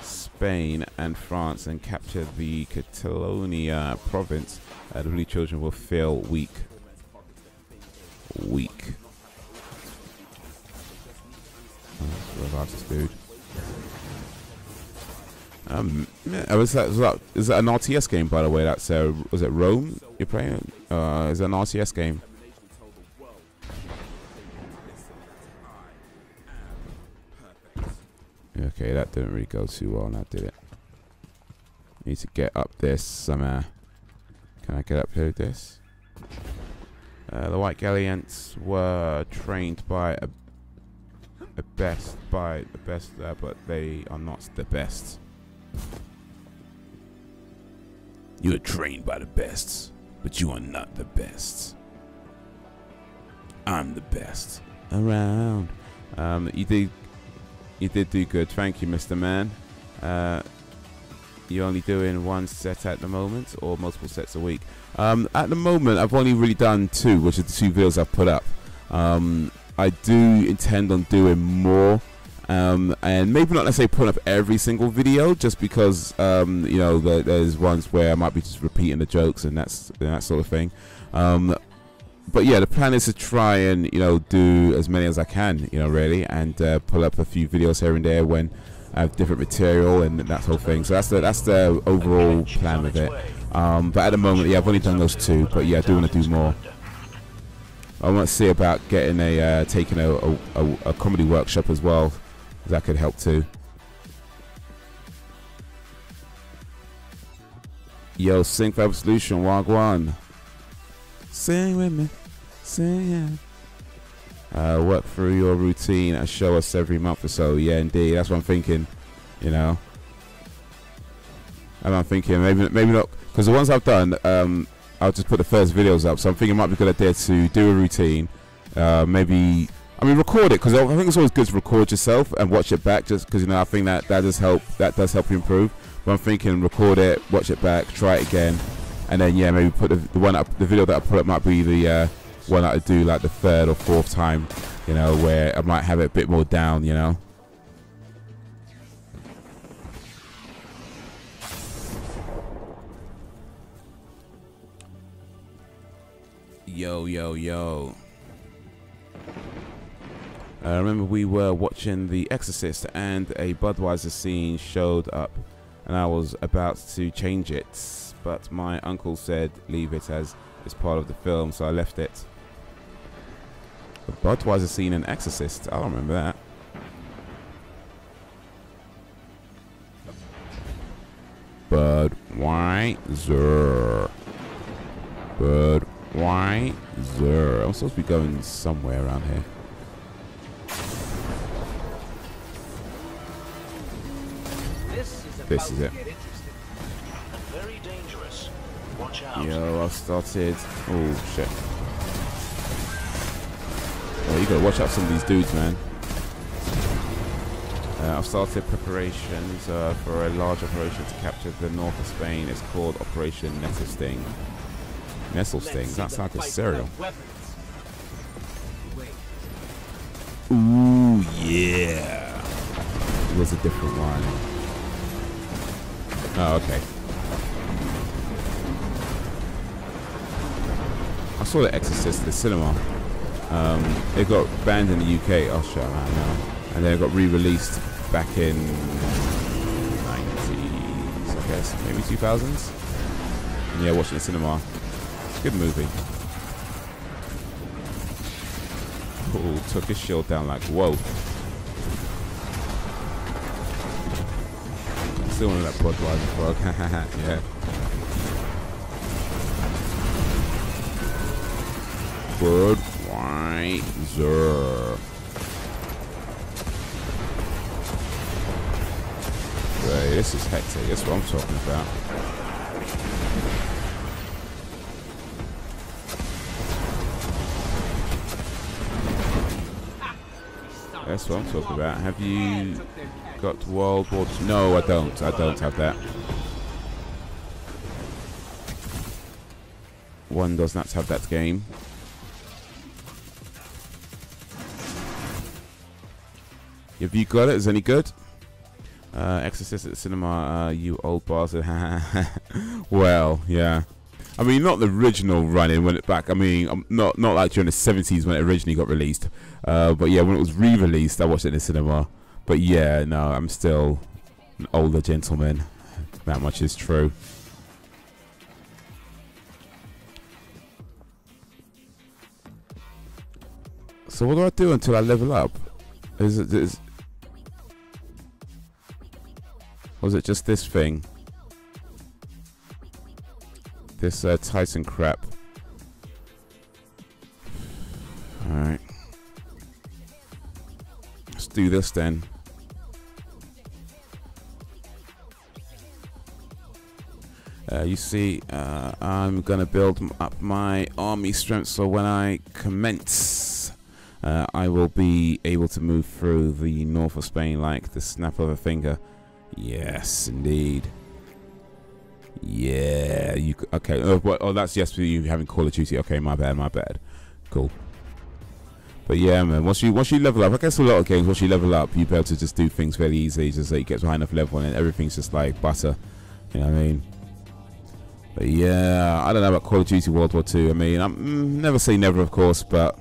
Spain and France and capture the Catalonia province, the blue children will feel weak. Revive this dude. Is that an RTS game, by the way? That's was it Rome you're playing? Is that an RTS game? Okay, that didn't really go too well, now did it? Need to get up this somehow. Can I get up here with this? The White Galleons were trained by the best, but they are not the best. You are trained by the best, but you are not the best. I'm the best around. You did do good. Thank you, Mr. Man. You're only doing one set at the moment, or multiple sets a week? At the moment, I've only really done 2, which are the 2 videos I've put up. I do intend on doing more, and maybe not necessarily putting up every single video, just because you know, there's ones where I might be just repeating the jokes and that sort of thing. But yeah, the plan is to try and, you know, do as many as I can, you know, really, and pull up a few videos here and there when I have different material and that whole thing. So that's the overall plan with it. But at the moment, yeah, I've only done those 2, but yeah, I do want to do more. I want to see about getting taking a comedy workshop as well. That could help too. Yo, sing for Absolution, Wagwan. Sing with me, sing, yeah. Work through your routine and show us every month or so. Yeah, indeed, that's what I'm thinking. You know, and I'm thinking maybe not, because the ones I've done, I'll just put the first videos up. So I'm thinking it might be a good idea to do a routine. Maybe, I mean, record it, because I think it's always good to record yourself and watch it back, just because, you know, I think that does help. That does help you improve. But I'm thinking record it, watch it back, try it again. And then, yeah, maybe put the video that I put up might be the one that I do like the 3rd or 4th time, you know, where I might have it a bit more down, you know. Yo. I remember we were watching The Exorcist and a Budweiser scene showed up, and I was about to change it, but my uncle said leave it as it's part of the film, so I left it. The Budweiser scene in Exorcist, I don't remember that. Budweiser. I'm supposed to be going somewhere around here. This is it. Very dangerous. Watch out. Yo, I've started. Oh shit. Oh, you gotta watch out some of these dudes, man. I've started preparations for a large operation to capture the north of Spain. It's called Operation Nestle Sting. Nestle Sting? That sounds like a cereal. Ooh. Oh yeah. It was a different one. Oh, okay. I saw The Exorcist at the cinema. It got banned in the UK. Oh, shut up, man. And then it got re-released back in 90s, I guess, maybe 2000s. And yeah, watching the cinema. Good movie. Oh, took his shield down like, whoa. Still one of that Budweiser frog. Yeah. Budweiser. Right, this is hectic. That's what I'm talking about. That's what I'm talking about. Have you got World War II? No, I don't. I don't have that. One does not have that game. Have you got it? Is it any good? Exorcist at the cinema, you old bastard. Well, yeah. I mean, not the original run-in when it back. I mean, not like during the 70s when it originally got released. But yeah, when it was re-released, I watched it in the cinema. But yeah, no, I'm still an older gentleman. That much is true. So what do I do until I level up? Was it just this thing? This Titan crap. Alright. Let's do this then. You see, I'm gonna build up my army strength so when I commence, I will be able to move through the north of Spain like the snap of a finger. Yes, indeed. Yeah, you okay? Oh, that's yes for you having Call of Duty. Okay, my bad. Cool. But yeah, man. Once you level up, I guess a lot of games. Once you level up, you be able to just do things very easily. Just like get to high enough level, and everything's just like butter. You know what I mean? But yeah, I don't know about Call of Duty World War II. I mean, I'm never say never, of course, but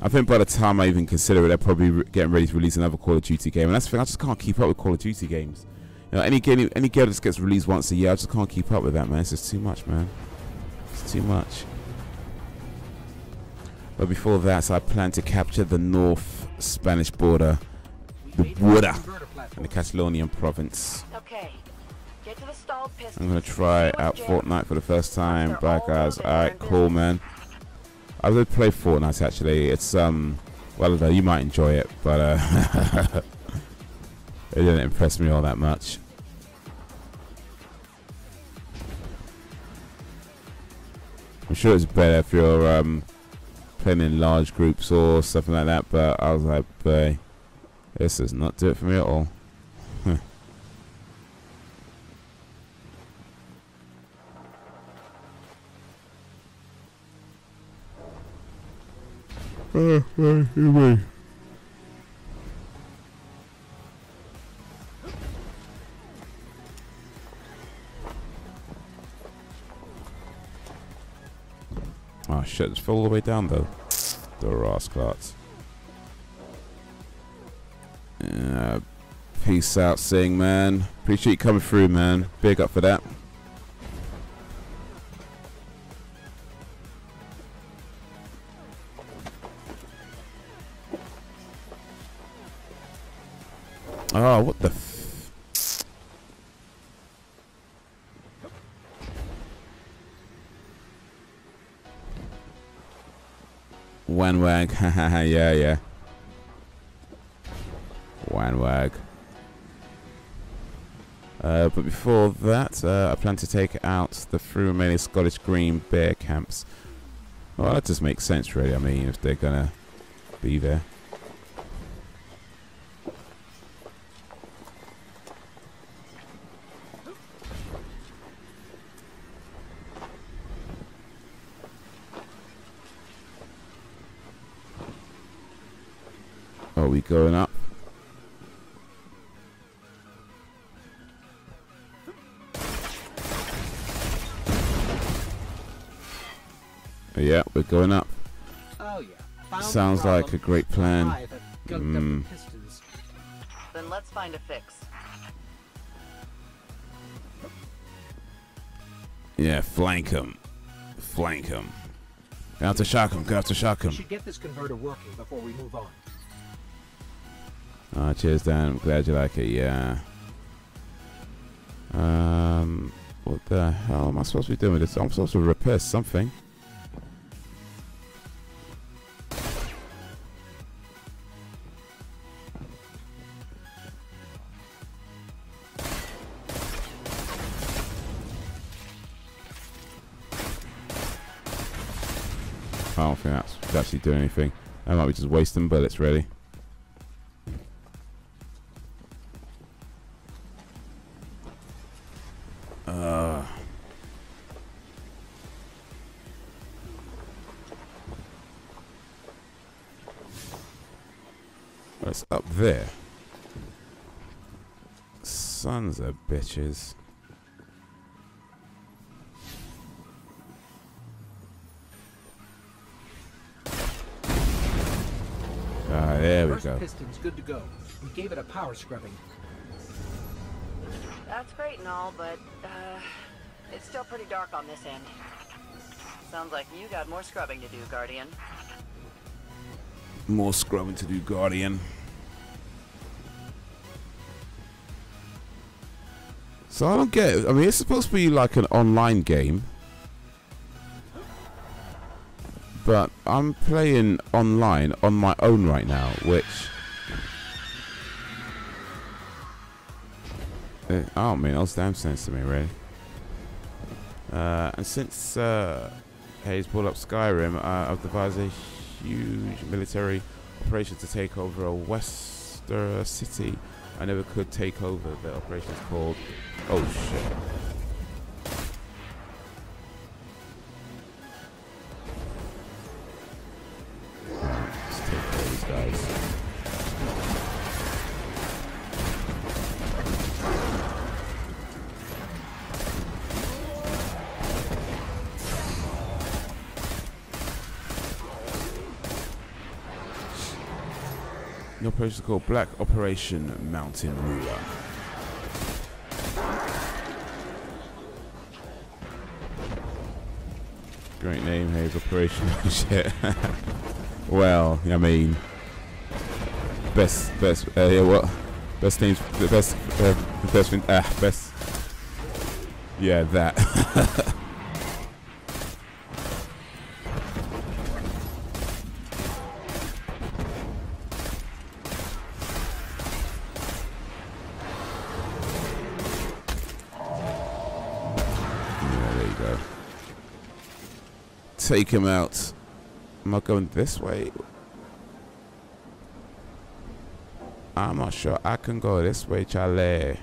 I think by the time I even consider it, they're probably getting ready to release another Call of Duty game, and that's the thing. I just can't keep up with Call of Duty games. You know, any game that just gets released once a year, I just can't keep up with that, man. It's just too much, man. It's too much. But before that, I plan to capture the North Spanish border, the border, in the Catalonian province. Okay. Get to the stalled pistons. I'm gonna try out Fortnite for the first time. Bye, guys. Alright, cool, man. I would play Fortnite actually. It's well, you might enjoy it, but it didn't impress me all that much. I'm sure it's better if you're playing in large groups or something like that, but I was like, boy, this does not do it for me at all. Anyway. Oh shit, it's all the way down though. The rascals. Peace out, Sing, man. Appreciate you coming through, man. Big up for that. Oh, what the f... Wanwag, haha, yeah. Wanwag. But before that, I plan to take out the 3 remaining Scottish Green Bear camps. Well, that just makes sense, really. I mean, if they're gonna be there. Are we going up? Yeah, we're going up. Oh yeah. Sounds like a great plan. Then let's find a fix. Yeah, flank him. Flank him. Gonna have to shock him. Gonna have to shock him. We should get this converter working before we move on. Cheers, Dan. I'm glad you like it. Yeah. What the hell am I supposed to be doing with this? I'm supposed to repair something. I don't think that's actually doing anything. I might be just wasting bullets, really. It's up there. Sons of bitches. There we go. Piston's good to go. We gave it a power scrubbing. That's great and all, but it's still pretty dark on this end. Sounds like you got more scrubbing to do, Guardian. More scrubbing to do, Guardian. So I don't get it. I mean, it's supposed to be like an online game. But I'm playing online on my own right now, which I don't mean those damn sense to me, really. And since Haze pulled up Skyrim, I've devised a huge military operation to take over a Western city I never could take over. The operation is called... Oh, shit. Let's take care of these guys. The operation is called Black Operation Mountain Ruler. Great name, Haze Operation. Shit. Well, I mean, best, yeah, what? Best names, best, yeah, that. Take him out. Am I going this way? I'm not sure I can go this way, Charlie.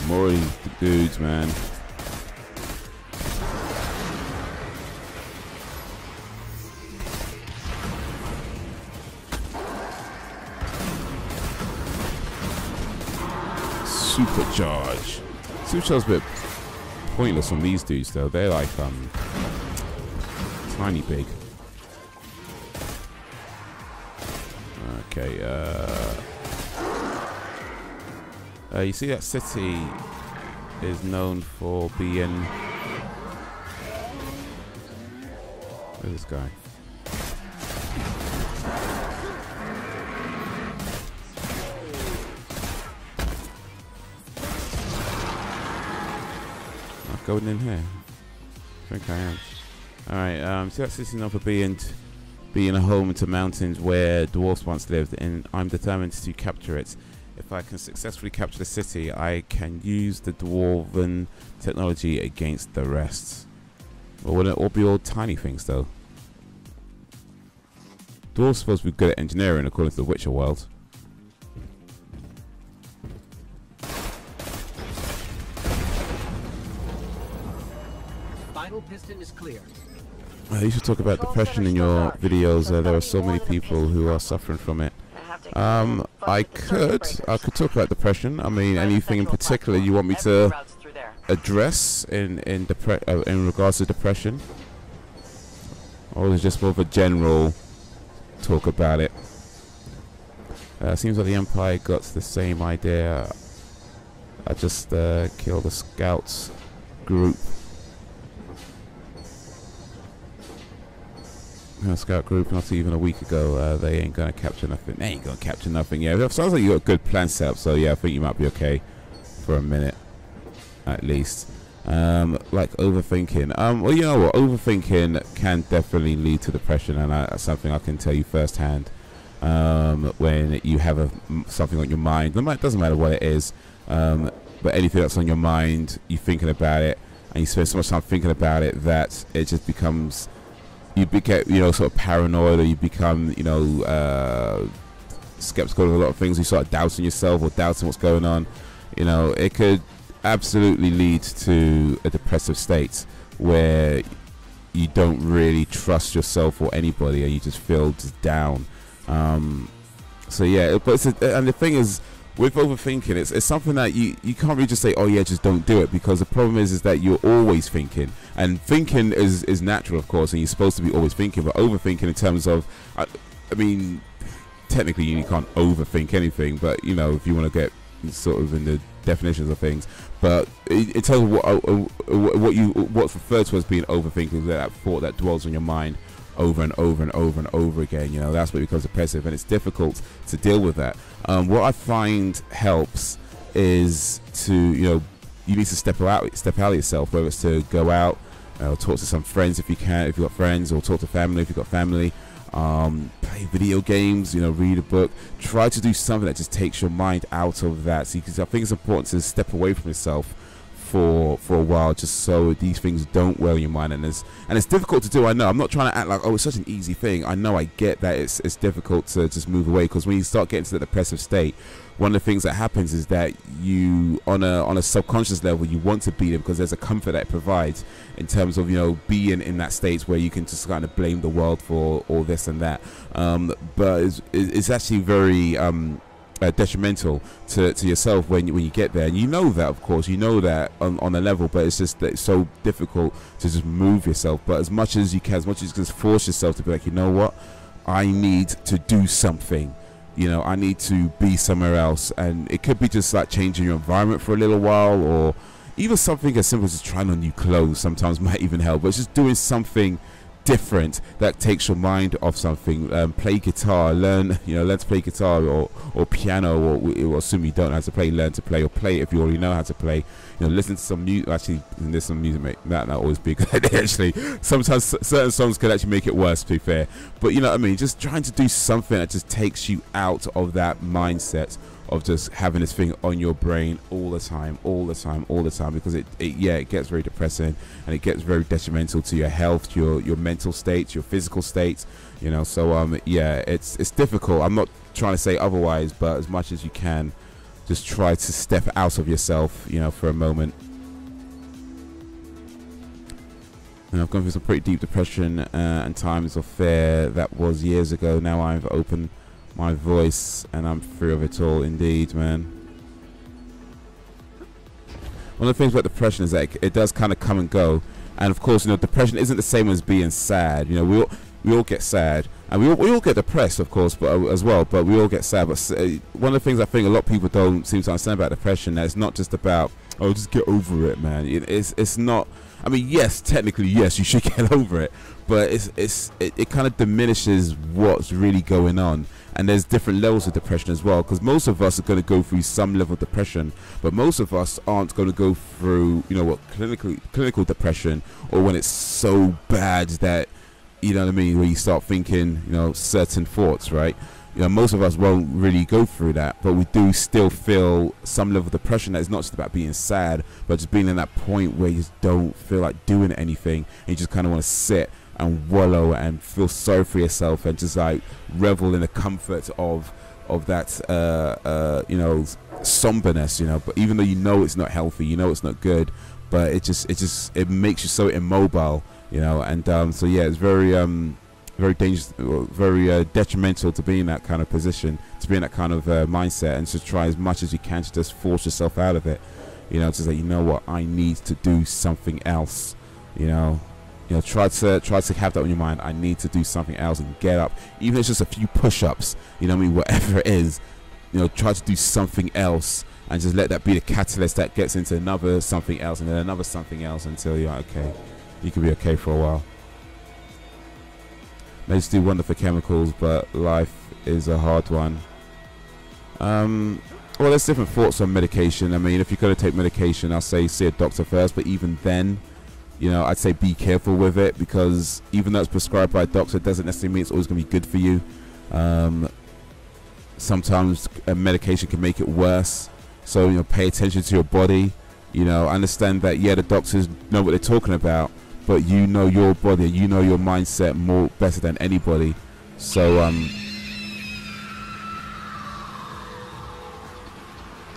More of these dudes, man. Supercharge. Supercharge's a bit pointless on these dudes, though. They're like tiny big. Okay. You see that city is known for being... Where's this guy? I'm going in here. I think I am. Alright, see that city is known for being a home to mountains where dwarfs once lived, and I'm determined to capture it. If I can successfully capture the city, I can use the dwarven technology against the rest. Well, wouldn't it all be all tiny things, though? Dwarves are supposed to be good at engineering, according to the Witcher world. Final piston is clear. You should talk about depression in your videos. There are so many people who are suffering from it. I could talk about depression. I mean, anything in particular you want me to address in regards to depression, or is it just more of a general talk about it? Seems like the Empire got the same idea. I just killed the scouts group. Scout group not even a week ago. They ain't gonna capture nothing. They ain't gonna capture nothing. Yeah, it sounds like you got a good plan set up. So yeah, I think you might be okay for a minute, at least. Like overthinking. Well, you know what? Overthinking can definitely lead to depression, and that's something I can tell you firsthand. When you have something on your mind, it doesn't matter what it is, but anything that's on your mind, you're thinking about it, and you spend so much time thinking about it that it just becomes. You become, sort of paranoid, or you become, skeptical of a lot of things. You start doubting yourself or doubting what's going on. It could absolutely lead to a depressive state where you don't really trust yourself or anybody, and you just feel just down. So yeah, but and the thing is, with overthinking, it's something that you can't really just say, oh yeah, just don't do it, because the problem is that you're always thinking, and thinking is natural, of course, and you're supposed to be always thinking. But overthinking in terms of, I mean, technically you can't overthink anything, but if you want to get sort of in the definitions of things, but in terms of what's referred to as being overthinking, that thought that dwells on your mind over and over and over and over again, that's what becomes oppressive, and it's difficult to deal with that. What I find helps is to, you need to step out of yourself, whether it's to go out, talk to some friends if you can, if you've got friends, or talk to family if you've got family, play video games, read a book, try to do something that just takes your mind out of that. So I think it's important to step away from yourself for a while, just so these things don't wear in your mind, and it's difficult to do. I know, I'm not trying to act like, oh, it's such an easy thing. I know, I get that it's difficult to just move away, because when you start getting to the depressive state, one of the things that happens is that you, on a subconscious level, you want to be there because there's a comfort that it provides in terms of being in that state where you can just kind of blame the world for all this and that. But it's actually very detrimental to yourself when you get there, and that, of course, on a level, but it's just that it's so difficult to just move yourself. But as much as you can, as much as you can, just force yourself to be like, what, I need to do something, I need to be somewhere else. And it could be just like changing your environment for a little while, or even something as simple as trying on new clothes sometimes might even help. But it's just doing something different that takes your mind off something. Play guitar, learn to play guitar, or piano, or assume you don't know how to play, learn to play, or play it if you already know how to play. Listen to some music. Actually, there's some music that always be a good idea. Actually, sometimes certain songs could actually make it worse, to be fair. But what I mean, just trying to do something that just takes you out of that mindset of just having this thing on your brain all the time, because it gets very depressing, and it gets very detrimental to your health, your mental state, your physical state, so yeah, it's difficult. I'm not trying to say otherwise, but as much as you can, just try to step out of yourself, for a moment. And I've gone through some pretty deep depression and times of fear. That was years ago. Now I've opened my voice and I'm free of it all. Indeed, man. One of the things about depression is that it does kind of come and go, and of course, depression isn't the same as being sad. We all get sad, and we all get depressed, of course, but as well. But we all get sad. But one of the things I think a lot of people don't seem to understand about depression, that it's not just about, oh, just get over it, man. It's not. I mean, yes, technically, yes, you should get over it, but it kind of diminishes what's really going on. And there's different levels of depression as well, because most of us are going to go through some level of depression, but most of us aren't going to go through, clinical depression, or when it's so bad that, where you start thinking, certain thoughts, right? Most of us won't really go through that, but we do still feel some level of depression that is not just about being sad, but just being in that point where you just don't feel like doing anything, and you just kind of want to sit and wallow and feel sorry for yourself, and just like revel in the comfort of that somberness, but even though it's not healthy, it's not good, but it makes you so immobile, you know. And so yeah, it's very very dangerous, very detrimental to be in that kind of position, to be in that kind of mindset, and to try as much as you can to just force yourself out of it, you know, to say, you know what, I need to do something else, you know, try to have that on your mind. I need to do something else, and get up, even if it's just a few push-ups, you know what I mean, whatever it is, you know, try to do something else, and just let that be the catalyst that gets into another something else, and then another something else, until you're okay, you can be okay for a while. Meds do wonderful chemicals, but life is a hard one. Well, there's different thoughts on medication. I mean, if you're going to take medication, I'll say see a doctor first, but even then, you know, I'd say be careful with it, because even though it's prescribed by a doctor, it doesn't necessarily mean it's always going to be good for you. Sometimes a medication can make it worse, so, you know, pay attention to your body. You know, understand that, yeah, the doctors know what they're talking about, but you know your body, you know your mindset better than anybody. So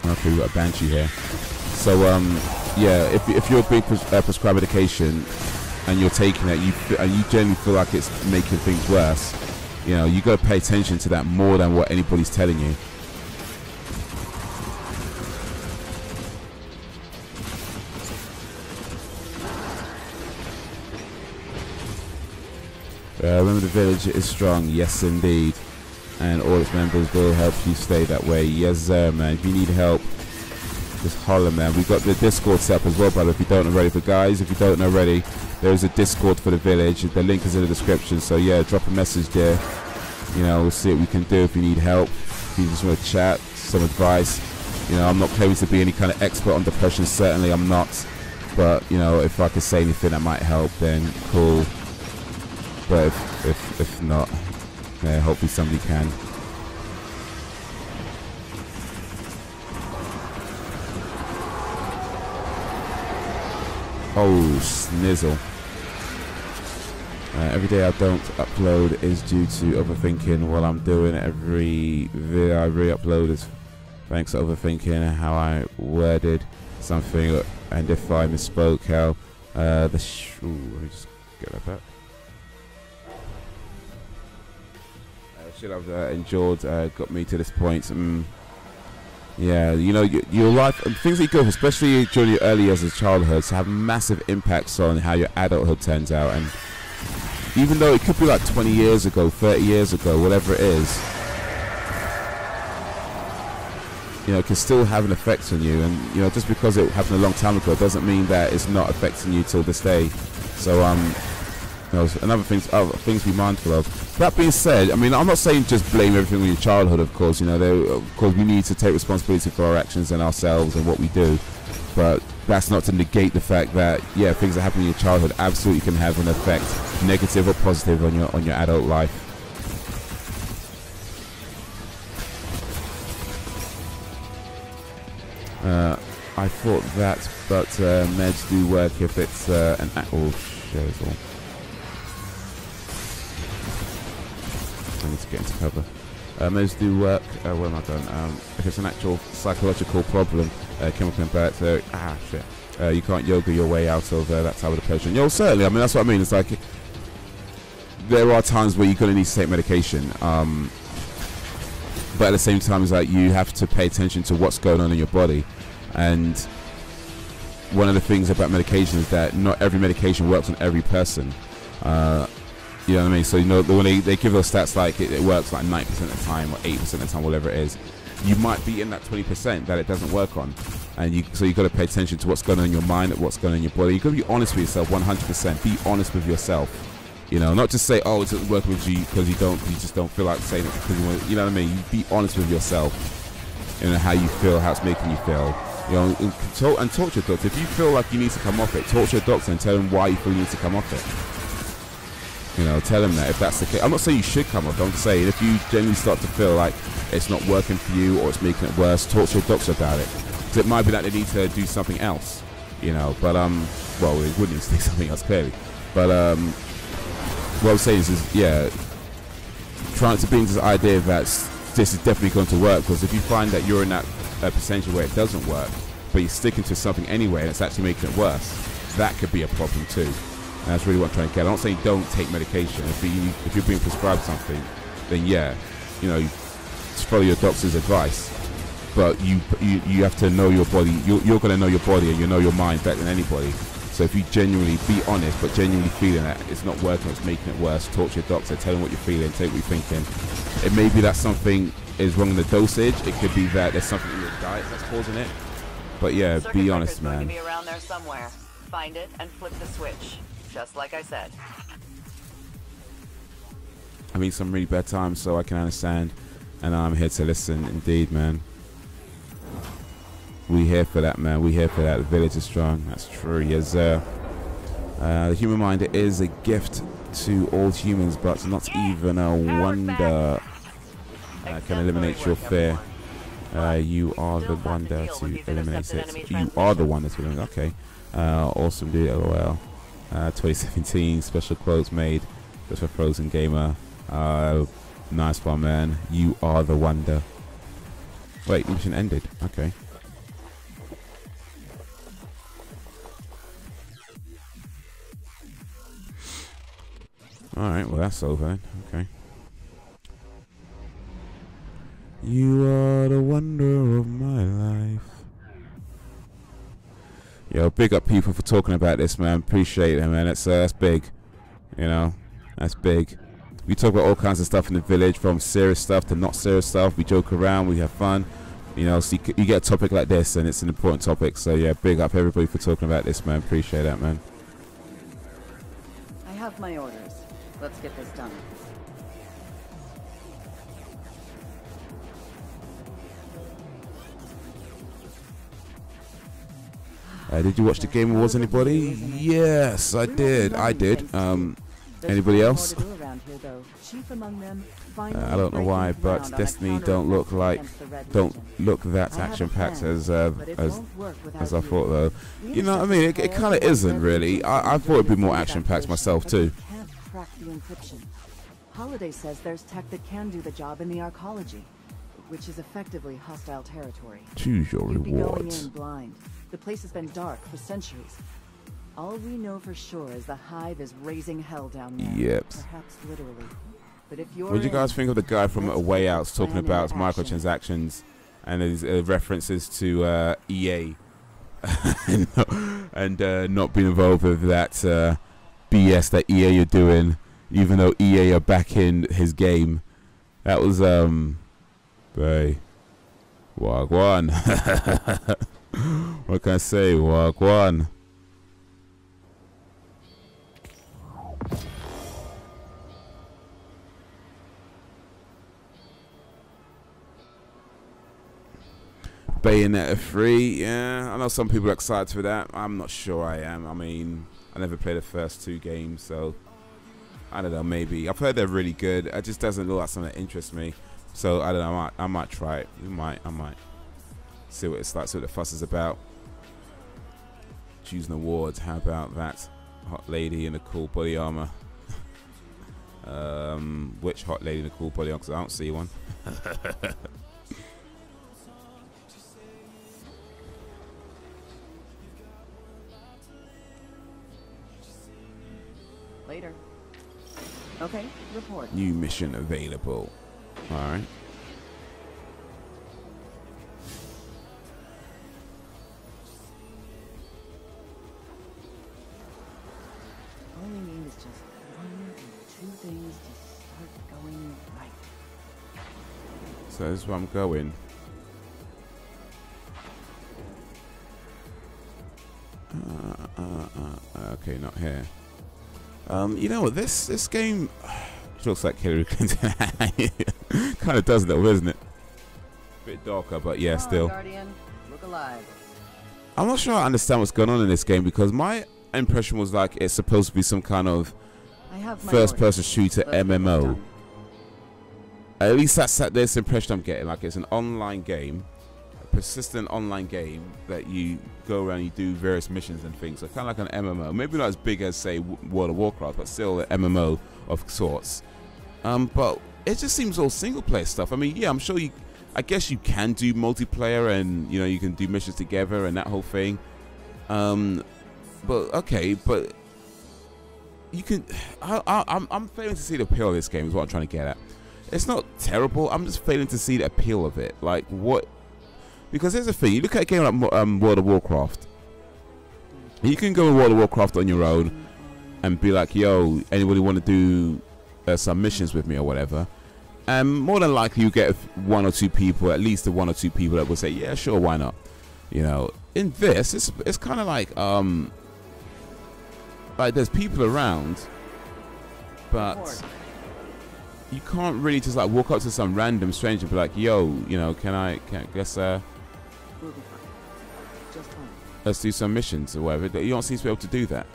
okay, we got a banshee here. So yeah, if you're being prescribed medication and you're taking it, and you generally feel like it's making things worse, you know, you got to pay attention to that more than what anybody's telling you. Remember, the village is strong, yes indeed, and all its members will help you stay that way. Yes sir, man. If you need help, just holler, man. We've got the Discord set up as well, brother, if you don't know already. But guys, if you don't know already, there is a Discord for the village. The link is in the description, so yeah, drop a message there. You know, we'll see what we can do if you need help, if you just want to chat, some advice. You know, I'm not claiming to be any kind of expert on depression, certainly I'm not, but you know, if I could say anything that might help, then cool. But if not, yeah, hopefully somebody can. Oh, snizzle. Every day I don't upload is due to overthinking while I'm doing every video I re-upload is thanks to overthinking how I worded something, and if I misspoke how let me just get that back. Shit I've endured got me to this point. Yeah, you know, your life, things that you go through, especially during your early years of childhood, have massive impacts on how your adulthood turns out. And even though it could be like 20 years ago, 30 years ago, whatever it is, you know, it can still have an effect on you. And you know, just because it happened a long time ago doesn't mean that it's not affecting you till this day. So you know, other things to be mindful of. That being said, I mean, I'm not saying just blame everything on your childhood, of course. You know, of course we need to take responsibility for our actions and ourselves and what we do, but that's not to negate the fact that, yeah, things that happen in your childhood absolutely can have an effect, negative or positive, on your adult life. I thought that, but meds do work if it's an actual shizzle. I need to get into cover. Meds do work. Where am I going? If it's an actual psychological problem, chemical impact. You can't yoga your way out of that type of depression. You know, certainly. I mean, that's what I mean. It's like there are times where you're going to need to take medication, but at the same time, it's like you have to pay attention to what's going on in your body. And one of the things about medication is that not every medication works on every person. You know what I mean? So, you know, when they give those stats like it works like 90% of the time or 8% of the time, whatever it is, you might be in that 20% that it doesn't work on. And so you've got to pay attention to what's going on in your mind, what's going on in your body. You've got to be honest with yourself, 100%. Be honest with yourself. You know, not just say, oh, it doesn't work with you because you just don't feel like saying it because you want, you know what I mean? You be honest with yourself. You know, how you feel, how it's making you feel. You know, and talk to your doctor. If you feel like you need to come off it, talk to your doctor and tell him why you feel you need to come off it. You know, tell him that if that's the case. I'm not saying you should come off. Don't say it. If you genuinely start to feel like it's not working for you or it's making it worse, talk to your doctor about it. Because it might be that they need to do something else. You know, but well, they wouldn't need to do something else clearly. But what I'm saying is yeah, trying to bring this idea that this is definitely going to work. Because if you find that you're in that percentage where it doesn't work, but you're sticking to something anyway, and it's actually making it worse. That could be a problem too. And that's really what I'm trying to get. I'm not saying don't take medication. If you're being prescribed something, then yeah, you know, follow your doctor's advice. But you have to know your body. You're going to know your body, and you know your mind better than anybody. So if you genuinely be honest, but genuinely feeling that it's not working, it's making it worse, talk to your doctor, tell them what you're feeling, tell them what you're thinking. It may be that something is wrong in the dosage. It could be that there's something in your diet that's causing it. But yeah, be honest, man. Going to be around there somewhere. Find it and flip the switch, just like I said. I mean, some really bad times, so I can understand, and I'm here to listen. Indeed, man. We here for that, man. We here for that. The village is strong. That's true. Yes, sir. The human mind is a gift to all humans, but not even a wonder can eliminate your fear. You are the wonder to eliminate it. You are the wonder to eliminate it. Okay. Awesome, dude. LOL. 2017 special quotes made just for Frozen Gamer. Nice one, man. You are the wonder. Wait, mission ended. Okay. Alright, well that's over then. Okay. You are the wonder of my life. Yo, big up people for talking about this, man. Appreciate it, man. That's big. You know, that's big. We talk about all kinds of stuff in the village, from serious stuff to not serious stuff. We joke around, we have fun. You know, so you get a topic like this, and it's an important topic. So yeah, big up everybody for talking about this, man. Appreciate that, man. I have my orders. Let's get this done. Did you watch the Game Awards, anybody? Yes, I did. Anybody else? I don't know why, but Destiny don't look that action packed as I thought, though. You know what I mean? It kind of isn't really. I thought it'd be more action packed myself too. Holiday says there's tech that can do the job in the arcology, which is effectively hostile territory. Choose your rewards. You'd be going in blind. The place has been dark for centuries. All we know for sure is the Hive is raising hell down there. Yep. Perhaps literally. But if you're what do you guys think of the guy from A Way Out talking about microtransactions and his references to EA and not being involved with that BS that EA are doing, even though EA are backing his game? That was boy, wagwan. What can I say? Wagwan. Bayonetta 3, yeah, I know some people are excited for that. I'm not sure I am. I mean, I never played the first two games, so I don't know, maybe. I've heard they're really good. It just doesn't look like something that interests me. So I don't know, I might try it. I might see what it's like, see what the fuss is about. Choosing awards, how about that? Hot lady in a cool body armor. Which hot lady in a cool body armor? Because I don't see one. Later. Okay, report. New mission available. Alright. All we need is just one or two things to start going right. So this is where I'm going. Okay, not here. You know what? This game looks like Hillary Clinton. Kind of does though, isn't it? Bit darker, but yeah, still. Guardian, look alive. I'm not sure I understand what's going on in this game, because my impression was like it's supposed to be some kind of first-person shooter MMO. At least that's this impression I'm getting. Like it's an online game, a persistent online game that you go around, you do various missions and things. So kind of like an MMO. Maybe not as big as say World of Warcraft, but still an MMO of sorts. But it just seems all single-player stuff. I mean, yeah, I'm sure I guess you can do multiplayer, and you know you can do missions together and that whole thing. But okay, but you can. I'm failing to see the appeal of this game. Is what I'm trying to get at. It's not terrible. I'm just failing to see the appeal of it. Like what? Because here's the thing. You look at a game like World of Warcraft. You can go in World of Warcraft on your own and be like, yo, anybody want to do some missions with me or whatever. And more than likely you get one or two people, at least the one or two people that will say, yeah, sure, why not? You know, in this, it's kind of like there's people around, but you can't really just like walk up to some random stranger and be like, yo, you know, can I guess let's do some missions or whatever. You don't seem to be able to do that.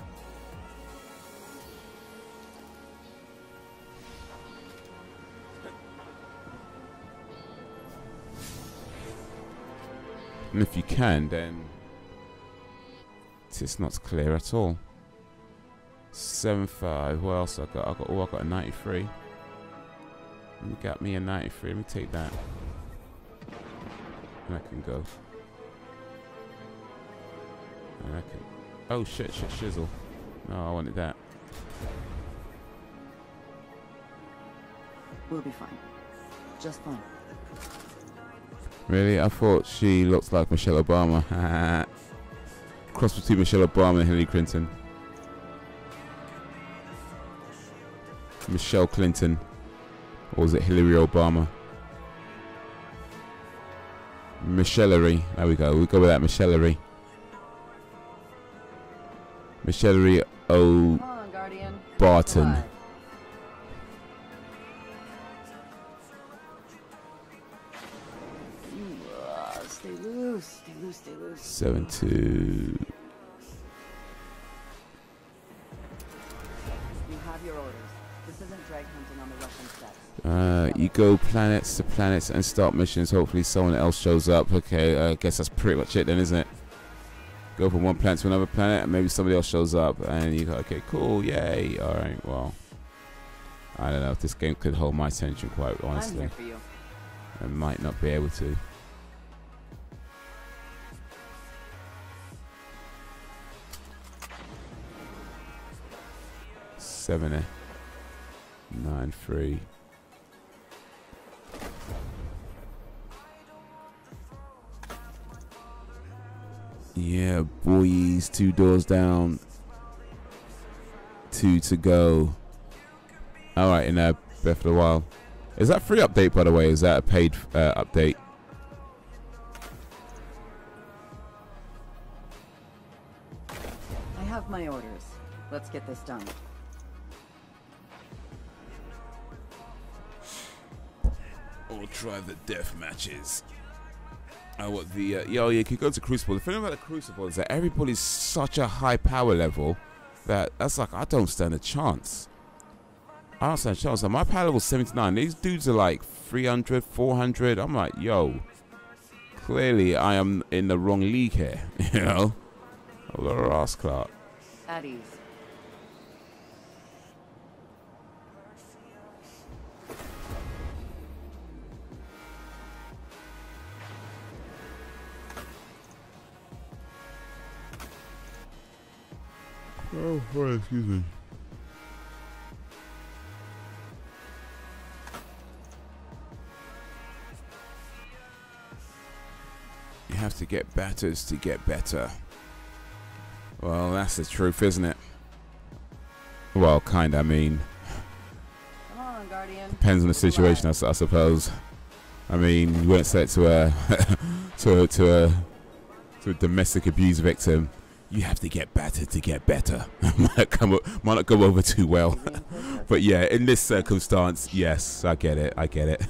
And if you can, then it's not clear at all. 7.5. What else I got? I got a 93. You got me a 93. Let me take that. And I can go. And I can. Oh shit! Shizzle. No, I wanted that. We'll be fine. Just fine. Really? I thought she looked like Michelle Obama. Cross between Michelle Obama and Hillary Clinton. Michelle Clinton. Or was it Hillary Obama? Michellery. There we go. We'll go with that. Michellery. Michellery O. Barton. Stay loose. Stay loose. Stay loose. 7-2. You have your orders. This isn't drag hunting on the Russian steppes. You go planets to planets and start missions. Hopefully someone else shows up. Okay, I guess that's pretty much it then, isn't it? Go from one planet to another planet and maybe somebody else shows up and you go, okay, cool, yay. Alright, well, I don't know if this game could hold my attention, quite honestly. I'm here for you. I might not be able to. Seven, 9-3. Yeah, boys, 2 doors down, 2 to go. All right, in there, Breath of the Wild. Is that free update, by the way? Is that a paid update? I have my orders. Let's get this done. Or try the death matches. What the yo, you could go to Crucible. The thing about the Crucible is that everybody's such a high power level that's like I don't stand a chance. I don't stand a chance. So my power level is 79. These dudes are like 300, 400. I'm like, yo, clearly I am in the wrong league here. You know, a lot of ass clout. At ease. Oh, right, excuse me. You have to get batters to get better. Well, that's the truth, isn't it? Well, kind of, I mean. Come on, Guardian. Depends on the situation, I suppose. I mean, you wouldn't say it to a to a domestic abuse victim. You have to get battered to get better. might not go over too well. But yeah, in this circumstance, yes, I get it. I get it.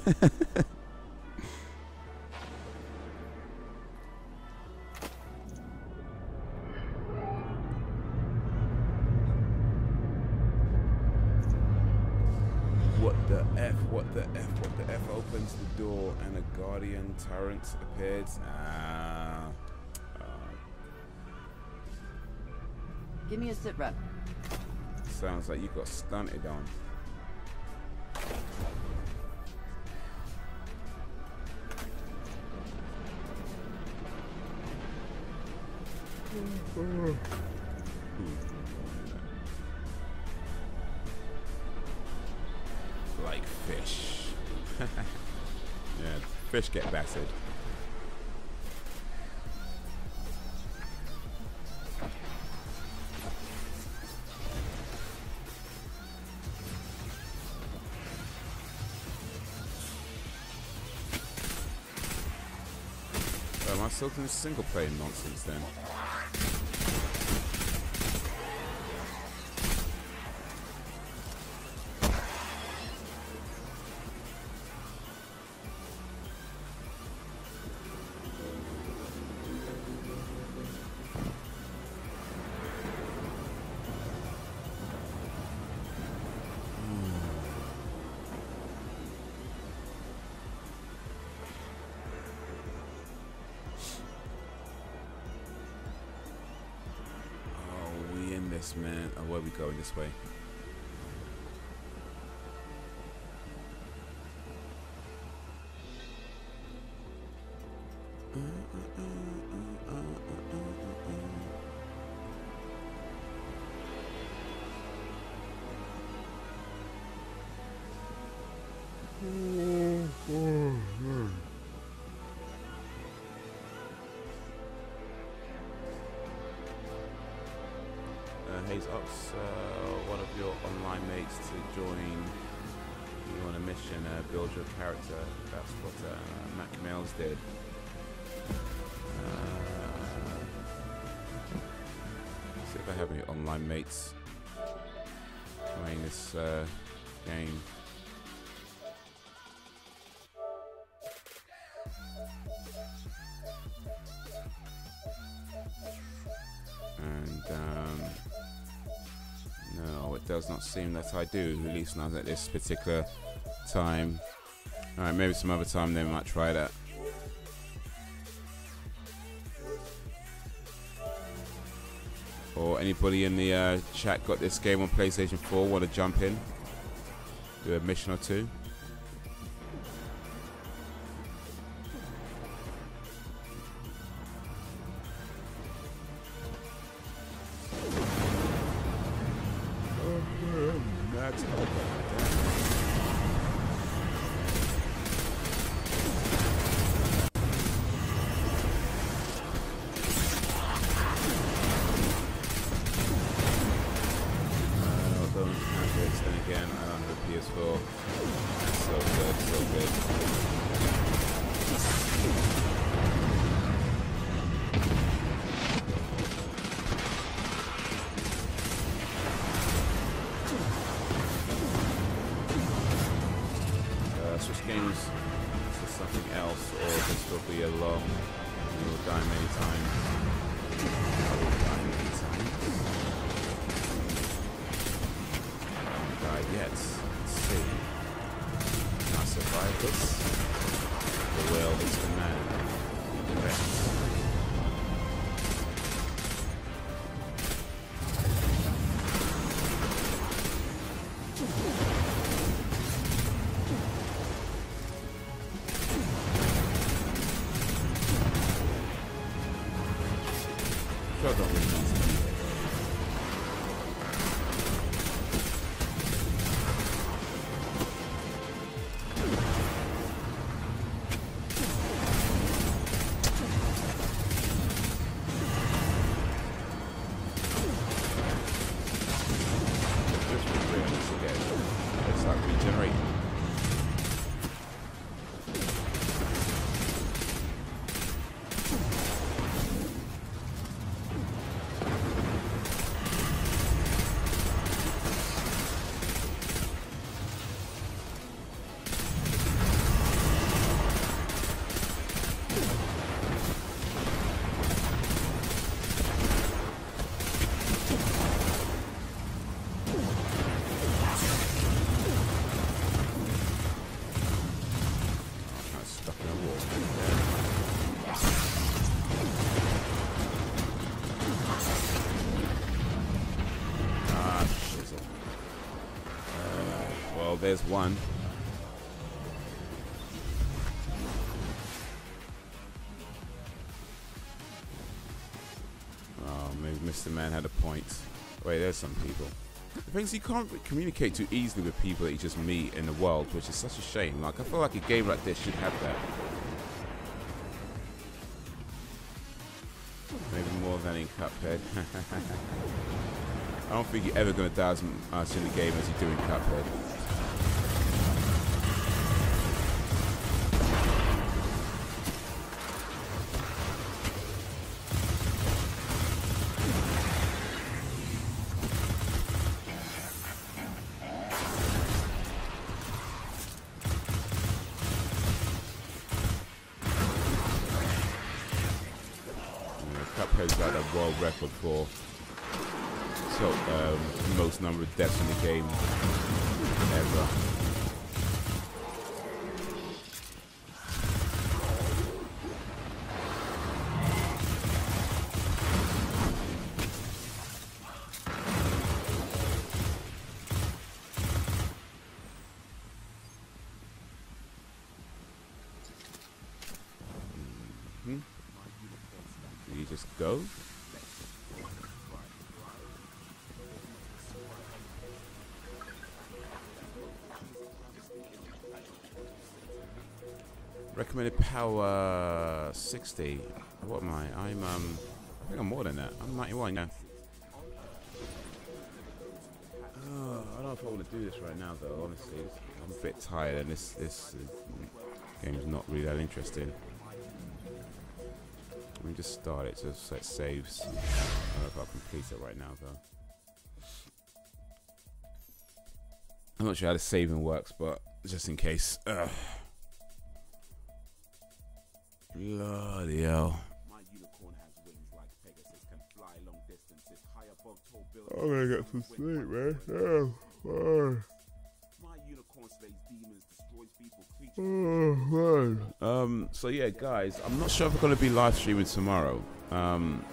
What the F? What the F? What the F opens the door and a Guardian turret appears? Give me a sit rep. Sounds like you got stunted on. Like fish. Yeah, fish get battered. Am I still doing single player nonsense then? Man, oh, where are we going this way? Haze asks one of your online mates to join you on a mission, build your character. That's what Mac Mails did. See if I have any online mates playing this game. And no, it does not seem that I do, at least not at this particular time. Alright, maybe some other time they might try that. Or anybody in the chat got this game on PlayStation 4, want to jump in, do a mission or two? There's one. Oh man. Wait, there's some people. The thing is, you can't communicate too easily with people that you just meet in the world, which is such a shame. Like, I feel like a game like this should have that. Maybe more than in Cuphead. I don't think you're ever going to die as much in the game as you do in Cuphead. Cuphead's like a world record for most number of deaths in the game ever. You just go. Recommended power 60. What am I? I think I'm more than that. I'm 91 now. Oh, I don't know if I want to do this right now, though. Honestly, I'm a bit tired, and this game's not really that interesting. Let me just start it just so it saves. I don't know if I'll complete it right now, though. I'm not sure how the saving works, but just in case. Bloody hell. My unicorn has wings like Pegasus, can fly long distances, high above tall buildings. I'm gonna get some sleep, man. My unicorn slays demons, destroys people, creatures. So yeah, guys, I'm not sure if we're gonna be live streaming tomorrow.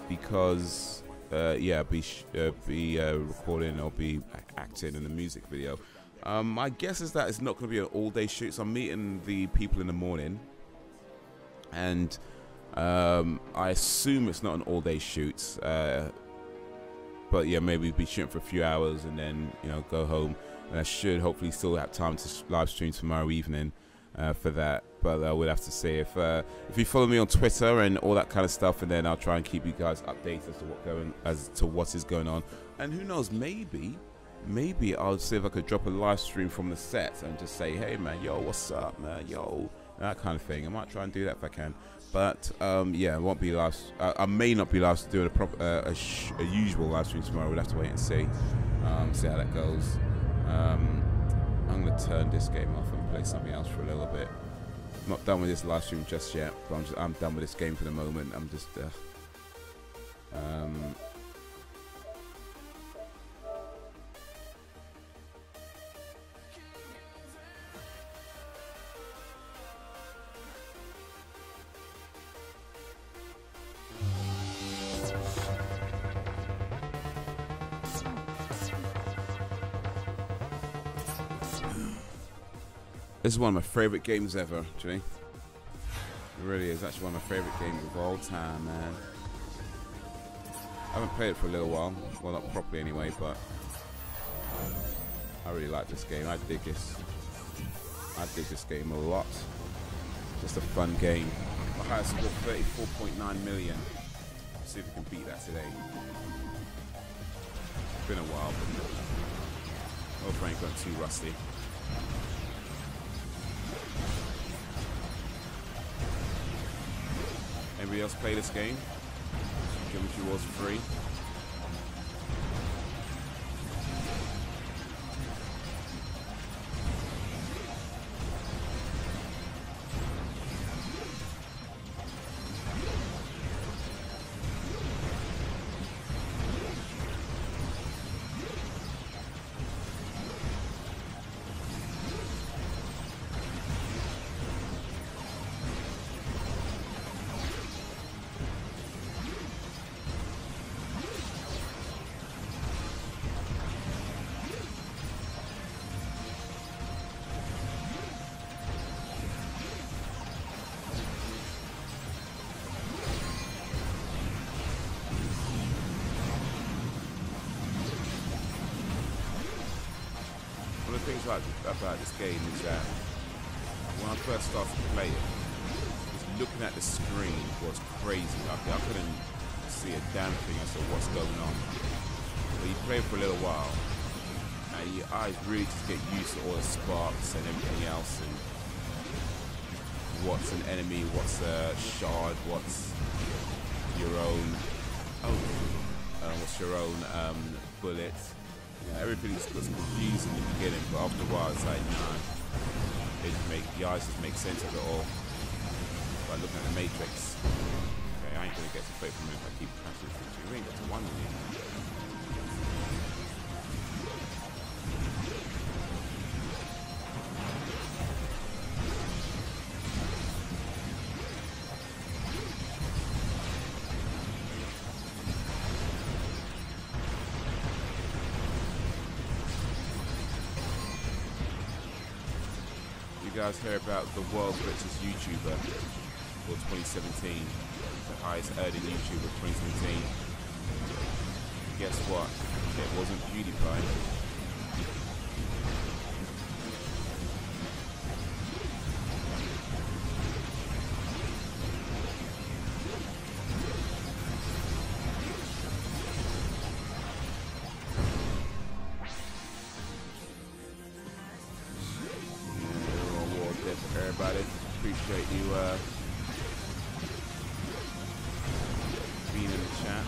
Because yeah, be recording or be acting in a music video. My guess is that it's not gonna be an all-day shoot. So I'm meeting the people in the morning. And I assume it's not an all-day shoot, but yeah, maybe be shooting for a few hours and then, you know, go home. And I should hopefully still have time to live stream tomorrow evening for that. But we'll have to see. If you follow me on Twitter and all that kind of stuff, and then I'll try and keep you guys updated as to what is going on. And who knows, maybe I'll see if I could drop a live stream from the set and just say, hey man, yo, what's up, man, yo. That kind of thing. I might try and do that if I can, but yeah, it won't be live. I may not be live doing a usual live stream tomorrow. We'll have to wait and see how that goes. I'm gonna turn this game off and play something else for a little bit. I'm not done with this live stream just yet, but I'm done with this game for the moment. I'm just This is one of my favorite games ever, actually. It really is actually one of my favorite games of all time, man. I haven't played it for a little while. Well, not properly anyway, but I really like this game. I dig this game a lot. Just a fun game. My highest score, 34.9 million. Let's see if we can beat that today. It's been a while, but my brain got too rusty. Anybody else play this game? Geometry Wars free. things like about this game is that when I first started to play it, just looking at the screen was crazy. Like I couldn't see a damn thing as to what's going on. But you play it for a little while, and your eyes really just get used to all the sparks and everything else, and what's an enemy, what's a shard, what's your own, what's your own bullet. Yeah, everything just looks confusing in the beginning, but after a while it's like, nah, the eyes just make sense of it all. By looking at the matrix. Okay, I ain't gonna get to play for a minute if I keep crashing through. We ain't got to one minute. You guys hear about the world's richest YouTuber for 2017, the highest earning YouTuber of 2017? Guess what? It wasn't PewDiePie. Everybody, appreciate you being in the chat.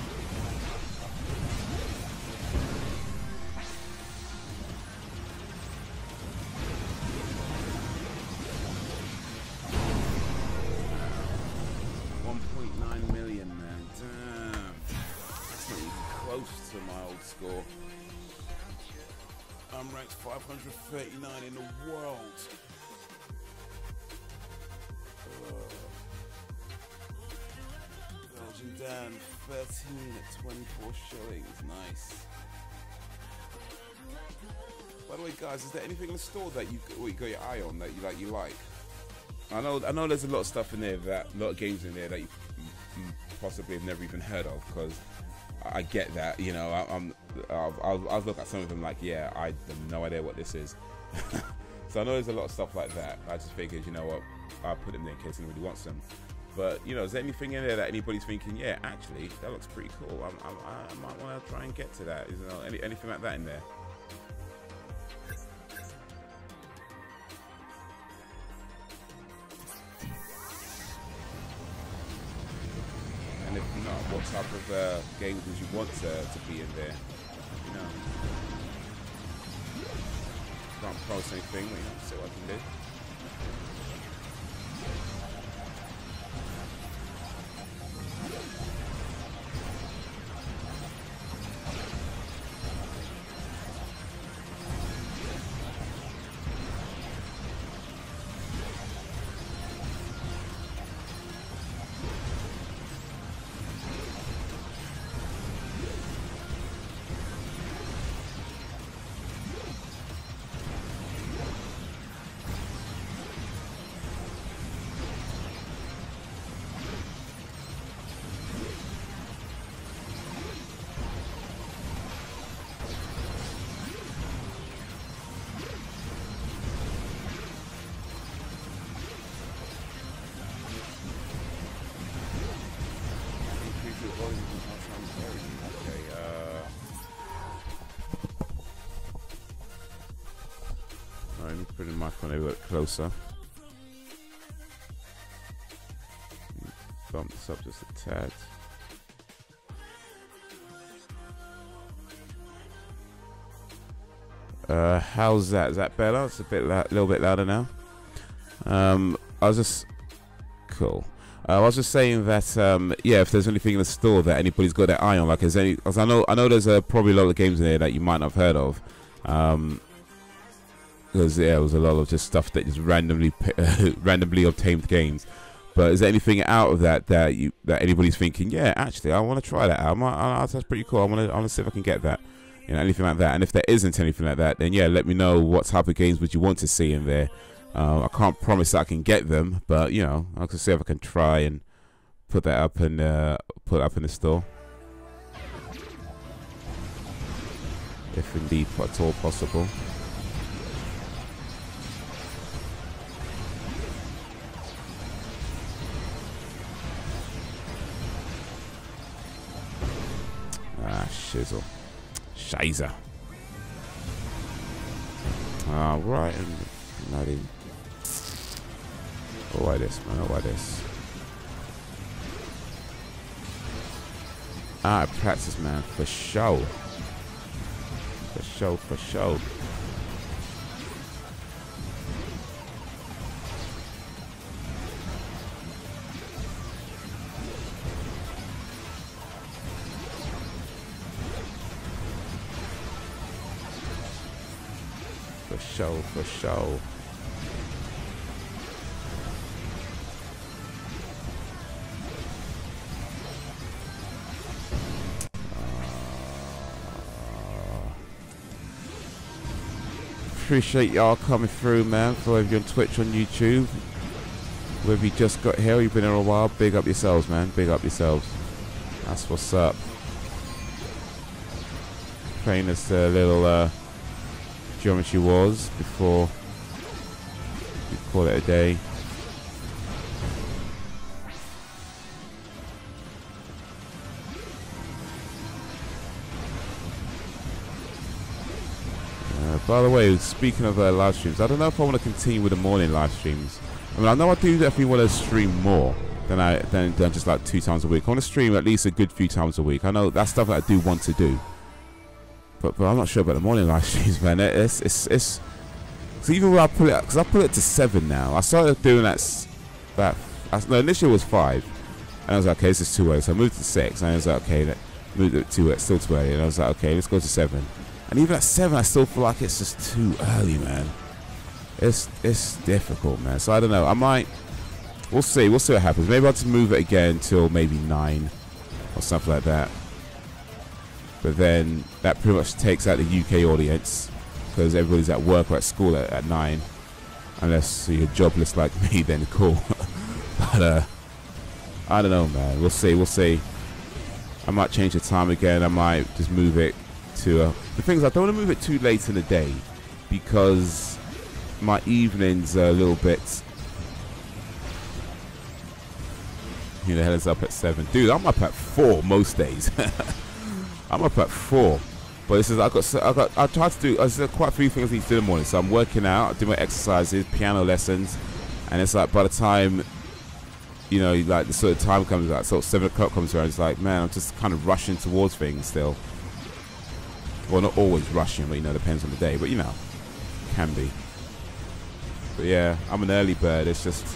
$1.9 million, man. Damn. That's not even close to my old score. I'm ranked 539 in the world. Belgian Dan, 13 at 24 shillings. Nice. By the way, guys, is there anything in the store that you got your eye on that you like? I know there's a lot of stuff in there, a lot of games in there that you possibly have never even heard of. Because I get that, you know. I've looked at some of them like, yeah, I have no idea what this is. So I know there's a lot of stuff like that. I just figured, you know what, I'll put them there in case anybody wants them. But, you know, is there anything in there that anybody's thinking, yeah, actually, that looks pretty cool. I might want to try and get to that. Is there anything like that in there? And if not, what type of games would you want to be in there? You know, can't promise anything, but you know, see what I can do. Let me put the microphone a bit closer. Bump this up just a tad. How's that? Is that better? It's a little bit louder now. I was just cool. I was just saying that yeah, if there's anything in the store that anybody's got their eye on, like, is any? Because I know there's probably a lot of games in there that you might not have heard of. Because yeah, it was a lot of just stuff that just randomly obtained games. But is there anything out of that anybody's thinking, yeah, actually, I want to try that out. That's pretty cool. I want to see if I can get that. You know, anything like that. And if there isn't anything like that, then yeah, let me know what type of games would you want to see in there. I can't promise that I can get them, but you know, I can see if I can try and put that up and put it up in the store, if indeed at all possible. Shizzle. Shizer. Right. Not even. Oh, why this, man? Oh, why this? Practice, man. For show. For show, for show. For show. Appreciate y'all coming through, man. For whether you're on Twitch, on YouTube, whether you just got here or you've been here a while, big up yourselves, man. Big up yourselves. That's what's up. Playing this little Geometry Wars before we call it a day. By the way, speaking of live streams, I don't know if I want to continue with the morning live streams. I mean, I know I do definitely want to stream more than just like 2 times a week. I want to stream at least a good few times a week. I know that's stuff that I do want to do. But I'm not sure about the morning live streams, man. It's so even when I put it, because I put it to 7 now. I started doing no, initially it was 5, and I was like, okay, this is too early. So I moved to 6, and I was like, okay, moved it to still too early, and I was like, okay, let's go to 7. And even at 7, I still feel like it's just too early, man. It's difficult, man. So I don't know. I might. We'll see what happens. Maybe I'll just move it again till maybe 9 or something like that. But then that pretty much takes out the UK audience because everybody's at work or at school at 9. Unless you're jobless like me, then cool. But I don't know, man. We'll see. I might change the time again. I might just move it to the thing is, I don't want to move it too late in the day because my evenings are a little bit. Who the hell is up at 7? Dude, I'm up at 4 most days. I'm up at 4, but this is I try to do. There's quite a few things I need to do in the morning. So I'm working out, doing my exercises, piano lessons, and it's like by the time, you know, like the sort of time comes, like sort of 7 o'clock comes around, it's like, man, I'm just kind of rushing towards things still. Well, not always rushing, but you know, depends on the day. But you know, can be. But yeah, I'm an early bird. It's just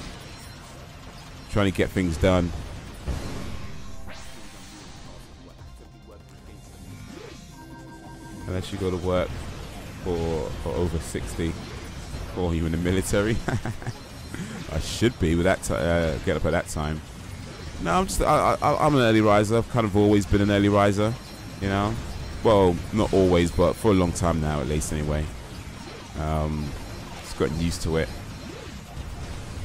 trying to get things done. Unless you go to work for over 60, or you're in the military. I should be with that. Get up at that time. No, I'm an early riser. I've kind of always been an early riser, you know. Well, not always, but for a long time now, at least anyway. Just gotten used to it.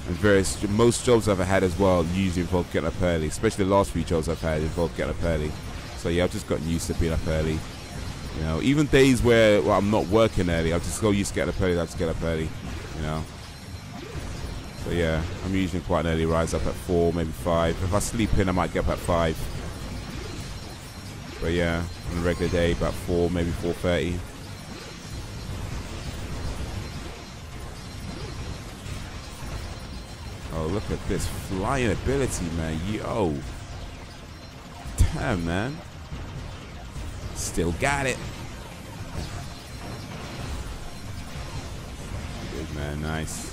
And most jobs I've had as well usually involve getting up early. Especially the last few jobs I've had involve getting up early. So yeah, I've just gotten used to being up early. You know, even days where I'm not working early, I've just so used to getting up early. I just get up early. You know. So yeah, I'm usually quite an early rise, up at 4, maybe 5. If I sleep in, I might get up at 5. But yeah, on a regular day, about 4, maybe 4:30. Oh, look at this flying ability, man. Yo. Damn, man. Still got it. Good, man. Nice.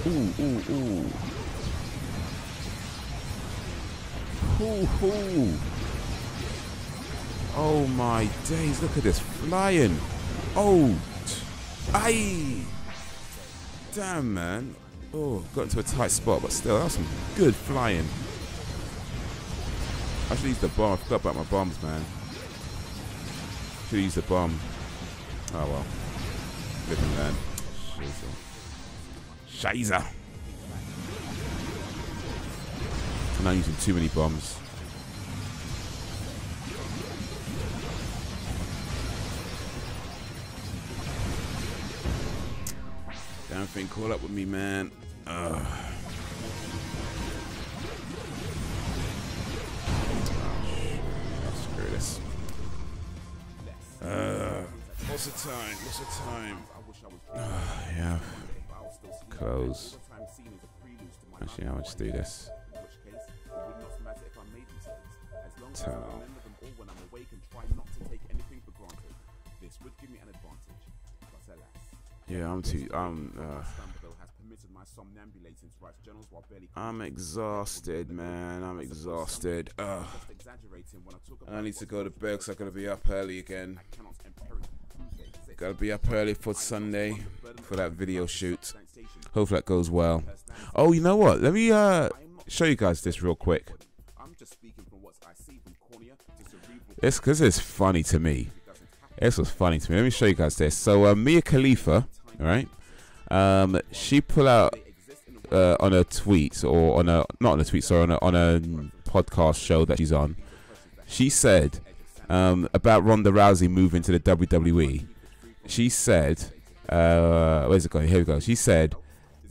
Ooh, ooh, ooh. Ooh, ooh. Oh my days, look at this flying. Oh, aye. Damn, man. Oh, got into a tight spot, but still, that was some good flying. I should use the bomb. I forgot about my bombs, man. Should use the bomb. Oh well. Live and learn. Shizer. I'm not using too many bombs. Damn thing caught up with me, man. Screw this. What's the time? What's the time? Yeah. Close. Actually, I'll just do this. Turn off. Yeah, I'm exhausted, man. I'm exhausted. I need to go to bed because I'm gonna be up early again. Gotta be up early for Sunday for that video shoot. Hopefully that goes well. Oh, you know what? Let me show you guys this real quick. It's because it's funny to me. This was funny to me. Let me show you guys this. So Mia Khalifa, all right? She put out on a tweet, or on a not on a tweet, sorry, on a podcast show that she's on. She said about Ronda Rousey moving to the WWE. She said, where's it going? Here we go. She said,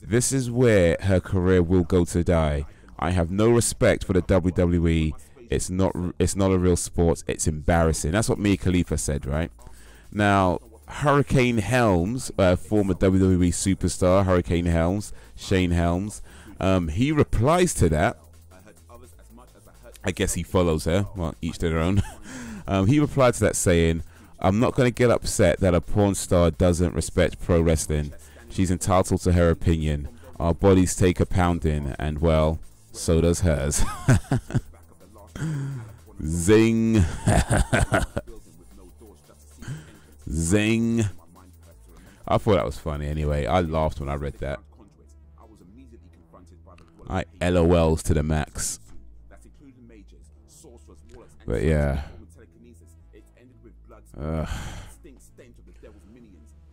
"This is where her career will go to die. I have no respect for the WWE. It's not a real sport. It's embarrassing." That's what Mia Khalifa said, right? Now, Hurricane Helms, former WWE superstar, Hurricane Helms, Shane Helms, he replies to that. I guess he follows her. Well, each to their own. He replied to that saying, "I'm not going to get upset that a porn star doesn't respect pro wrestling. She's entitled to her opinion. Our bodies take a pounding, and well, so does hers." Zing. Zing. I thought that was funny anyway. I laughed when I read that. I LOLs to the max. But yeah.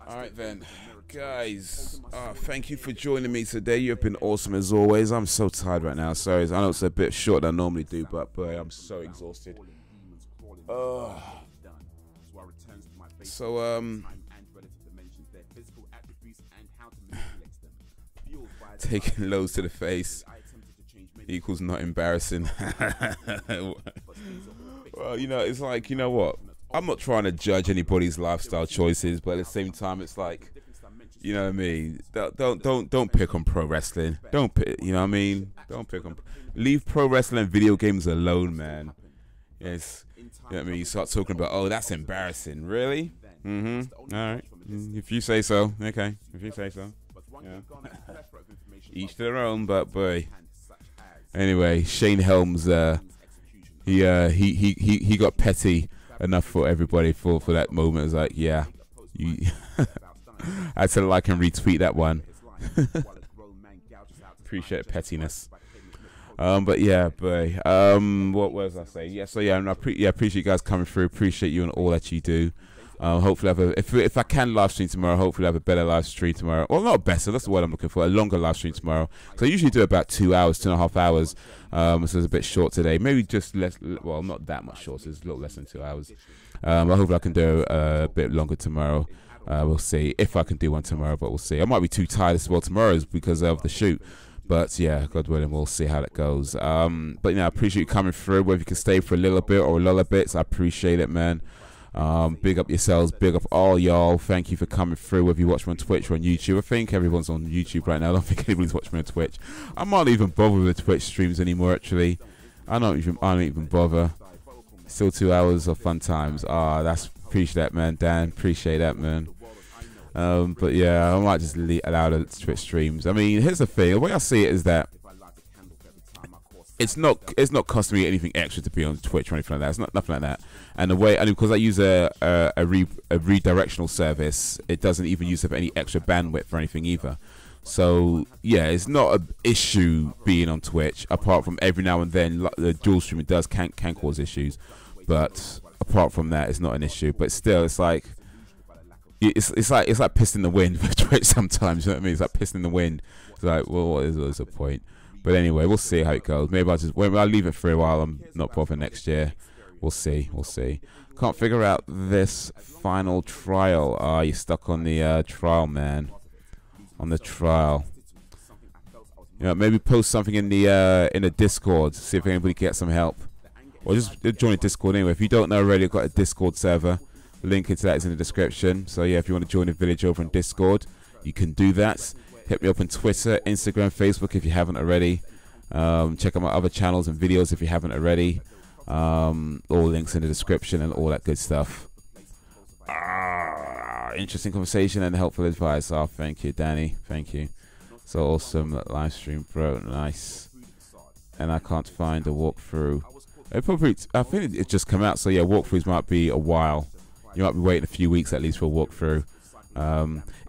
Alright then, guys, thank you for joining me today. You've been awesome as always. I'm so tired right now. Sorry, I know it's a bit short than I normally do, but boy, I'm so exhausted. Taking loads to the face equals not embarrassing. Well, you know, it's like, you know what? I'm not trying to judge anybody's lifestyle choices, but at the same time, it's like, you know what I mean? Don't pick on pro wrestling. Don't pick, you know what I mean? Don't pick on. Leave pro wrestling and video games alone, man. Yes, you know what I mean? You start talking about, oh, that's embarrassing. Really? Mm-hmm. All right. If you say so, okay. If you say so. Yeah. Each to their own, but boy. Anyway, Shane Helms, he got petty enough for everybody for that moment. It's like, yeah, you I had to like and retweet that one. Appreciate pettiness. But yeah, boy. What was I saying? Yeah, so yeah, and I appreciate you guys coming through. Appreciate you and all that you do. Hopefully, if I can live stream tomorrow, hopefully I have a better live stream tomorrow. Well, not better. That's the word I'm looking for. A longer live stream tomorrow. So I usually do about 2 hours, 2.5 hours. So it's a bit short today. Maybe just less. Well, not that much short. So it's a little less than 2 hours. But hopefully I can do a bit longer tomorrow. We'll see if I can do one tomorrow, but we'll see. I might be too tired as well tomorrow because of the shoot. But yeah, God willing, we'll see how that goes. But you know, I appreciate you coming through. Whether you can stay for a little bit or a lot of bits, I appreciate it, man. Big up yourselves, big up all y'all. Thank you for coming through. Whether you watch me on Twitch or on YouTube, I think everyone's on YouTube right now. I don't think anybody's watching me on Twitch. I might even bother with the Twitch streams anymore. Actually, I don't even bother. Still 2 hours of fun times. That's appreciate that, man. Dan, appreciate that, man. But yeah, I might just allow the Twitch streams. I mean, here's the thing. The way I see it is that it's not costing me anything extra to be on Twitch or anything like that. It's not nothing like that. And the way, and because I use a redirectional service, it doesn't even use up any extra bandwidth or anything either. So yeah, it's not an issue being on Twitch. Apart from every now and then, the dual streaming can cause issues, but apart from that, it's not an issue. But still, it's like pissing in the wind with Twitch sometimes. You know what I mean? It's like pissing in the wind. It's like, well, what is the point? But anyway, we'll see how it goes. Maybe I'll leave it for a while. I'm not bothered next year. We'll see. We'll see. Can't figure out this final trial. Ah, you're stuck on the trial, man. On the trial. You know, maybe post something in the Discord. See if anybody can get some help. Or just join a Discord anyway. If you don't know already, I've got a Discord server. The link into that is in the description. So yeah, if you want to join the village over on Discord, you can do that. Hit me up on Twitter, Instagram, Facebook if you haven't already. Check out my other channels and videos if you haven't already. All links in the description and all that good stuff. Interesting conversation and helpful advice. Oh, thank you, Danny. Thank you. So awesome live stream, bro. Nice. And I can't find a walkthrough. I think it just come out. So yeah, walkthroughs might be a while. You might be waiting a few weeks at least for a walkthrough.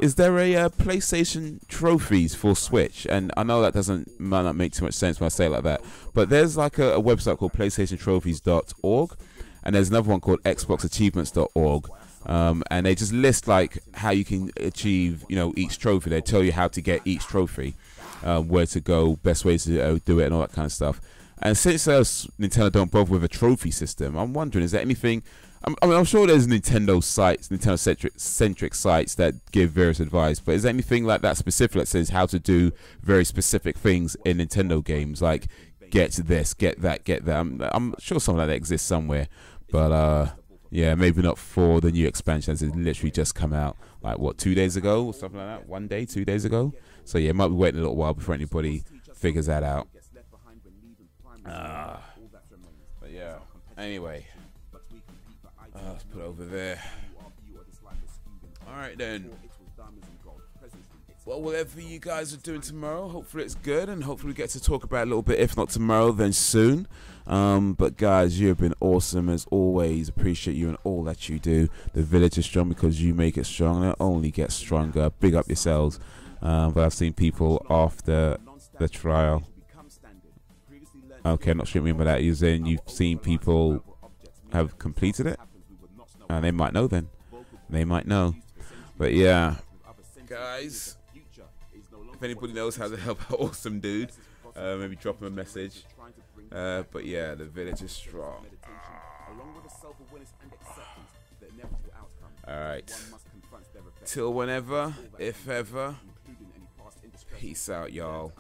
Is there a PlayStation trophies for Switch? And I know that might not make too much sense when I say it like that, but there's like a website called PlayStationTrophies.org, and there's another one called XboxAchievements.org, and they just list like how you can achieve, you know, each trophy. They tell you how to get each trophy, where to go, best ways to do it, and all that kind of stuff. And since Nintendo don't bother with a trophy system, I'm wondering, is there anything? I'm sure there's Nintendo sites, Nintendo-centric sites that give various advice, but is there anything like that specific that says how to do very specific things in Nintendo games, like get this, get that, get that? I'm sure something like that exists somewhere, but yeah, maybe not for the new expansions. It's literally just come out, like what, 2 days ago or something like that? 1 day, 2 days ago? So yeah, might be waiting a little while before anybody figures that out. But yeah, anyway. Let's put it over there. Alright then. Well, whatever you guys are doing tomorrow, hopefully it's good, and hopefully we get to talk about it a little bit. If not tomorrow, then soon. But guys, you've been awesome as always. Appreciate you and all that you do. The village is strong because you make it strong, and it only gets stronger. Big up yourselves. But I've seen people after the trial. Okay, I'm not sure what you mean by that. You're saying you've seen people have completed it? They might know then. They might know. But yeah, guys, if anybody knows how to help out awesome dude, maybe drop him a message. But yeah, the village is strong. Alright. Till whenever, if ever. Peace out, y'all.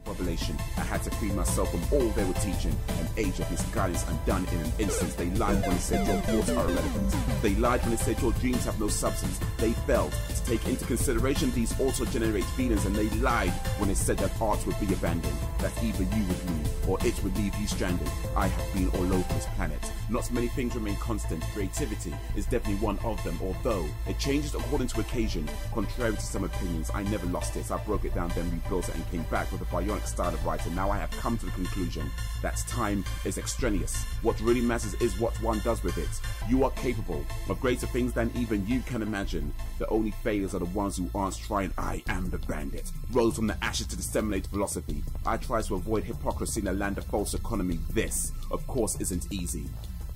Revelation. I had to free myself from all they were teaching. An age of misguidance undone in an instant. They lied when they said your thoughts are irrelevant. They lied when they said your dreams have no substance. They failed to take into consideration these also generate feelings, and they lied when they said that art would be abandoned. That either you would leave or it would leave you stranded. I have been all over this planet. Not many things remain constant. Creativity is definitely one of them, although it changes according to occasion. Contrary to some opinions, I never lost it. I broke it down, then rebuilt it, and came back with a bionic style of writing. Now I have come to the conclusion that time is extraneous. What really matters is what one does with it. You are capable of greater things than even you can imagine. The only failures are the ones who aren't trying. I am the bandit. Rose from the ashes to disseminate philosophy. I try to avoid hypocrisy in a land of false economy. This, of course, isn't easy.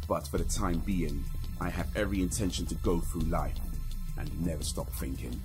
But for the time being, I have every intention to go through life and never stop thinking.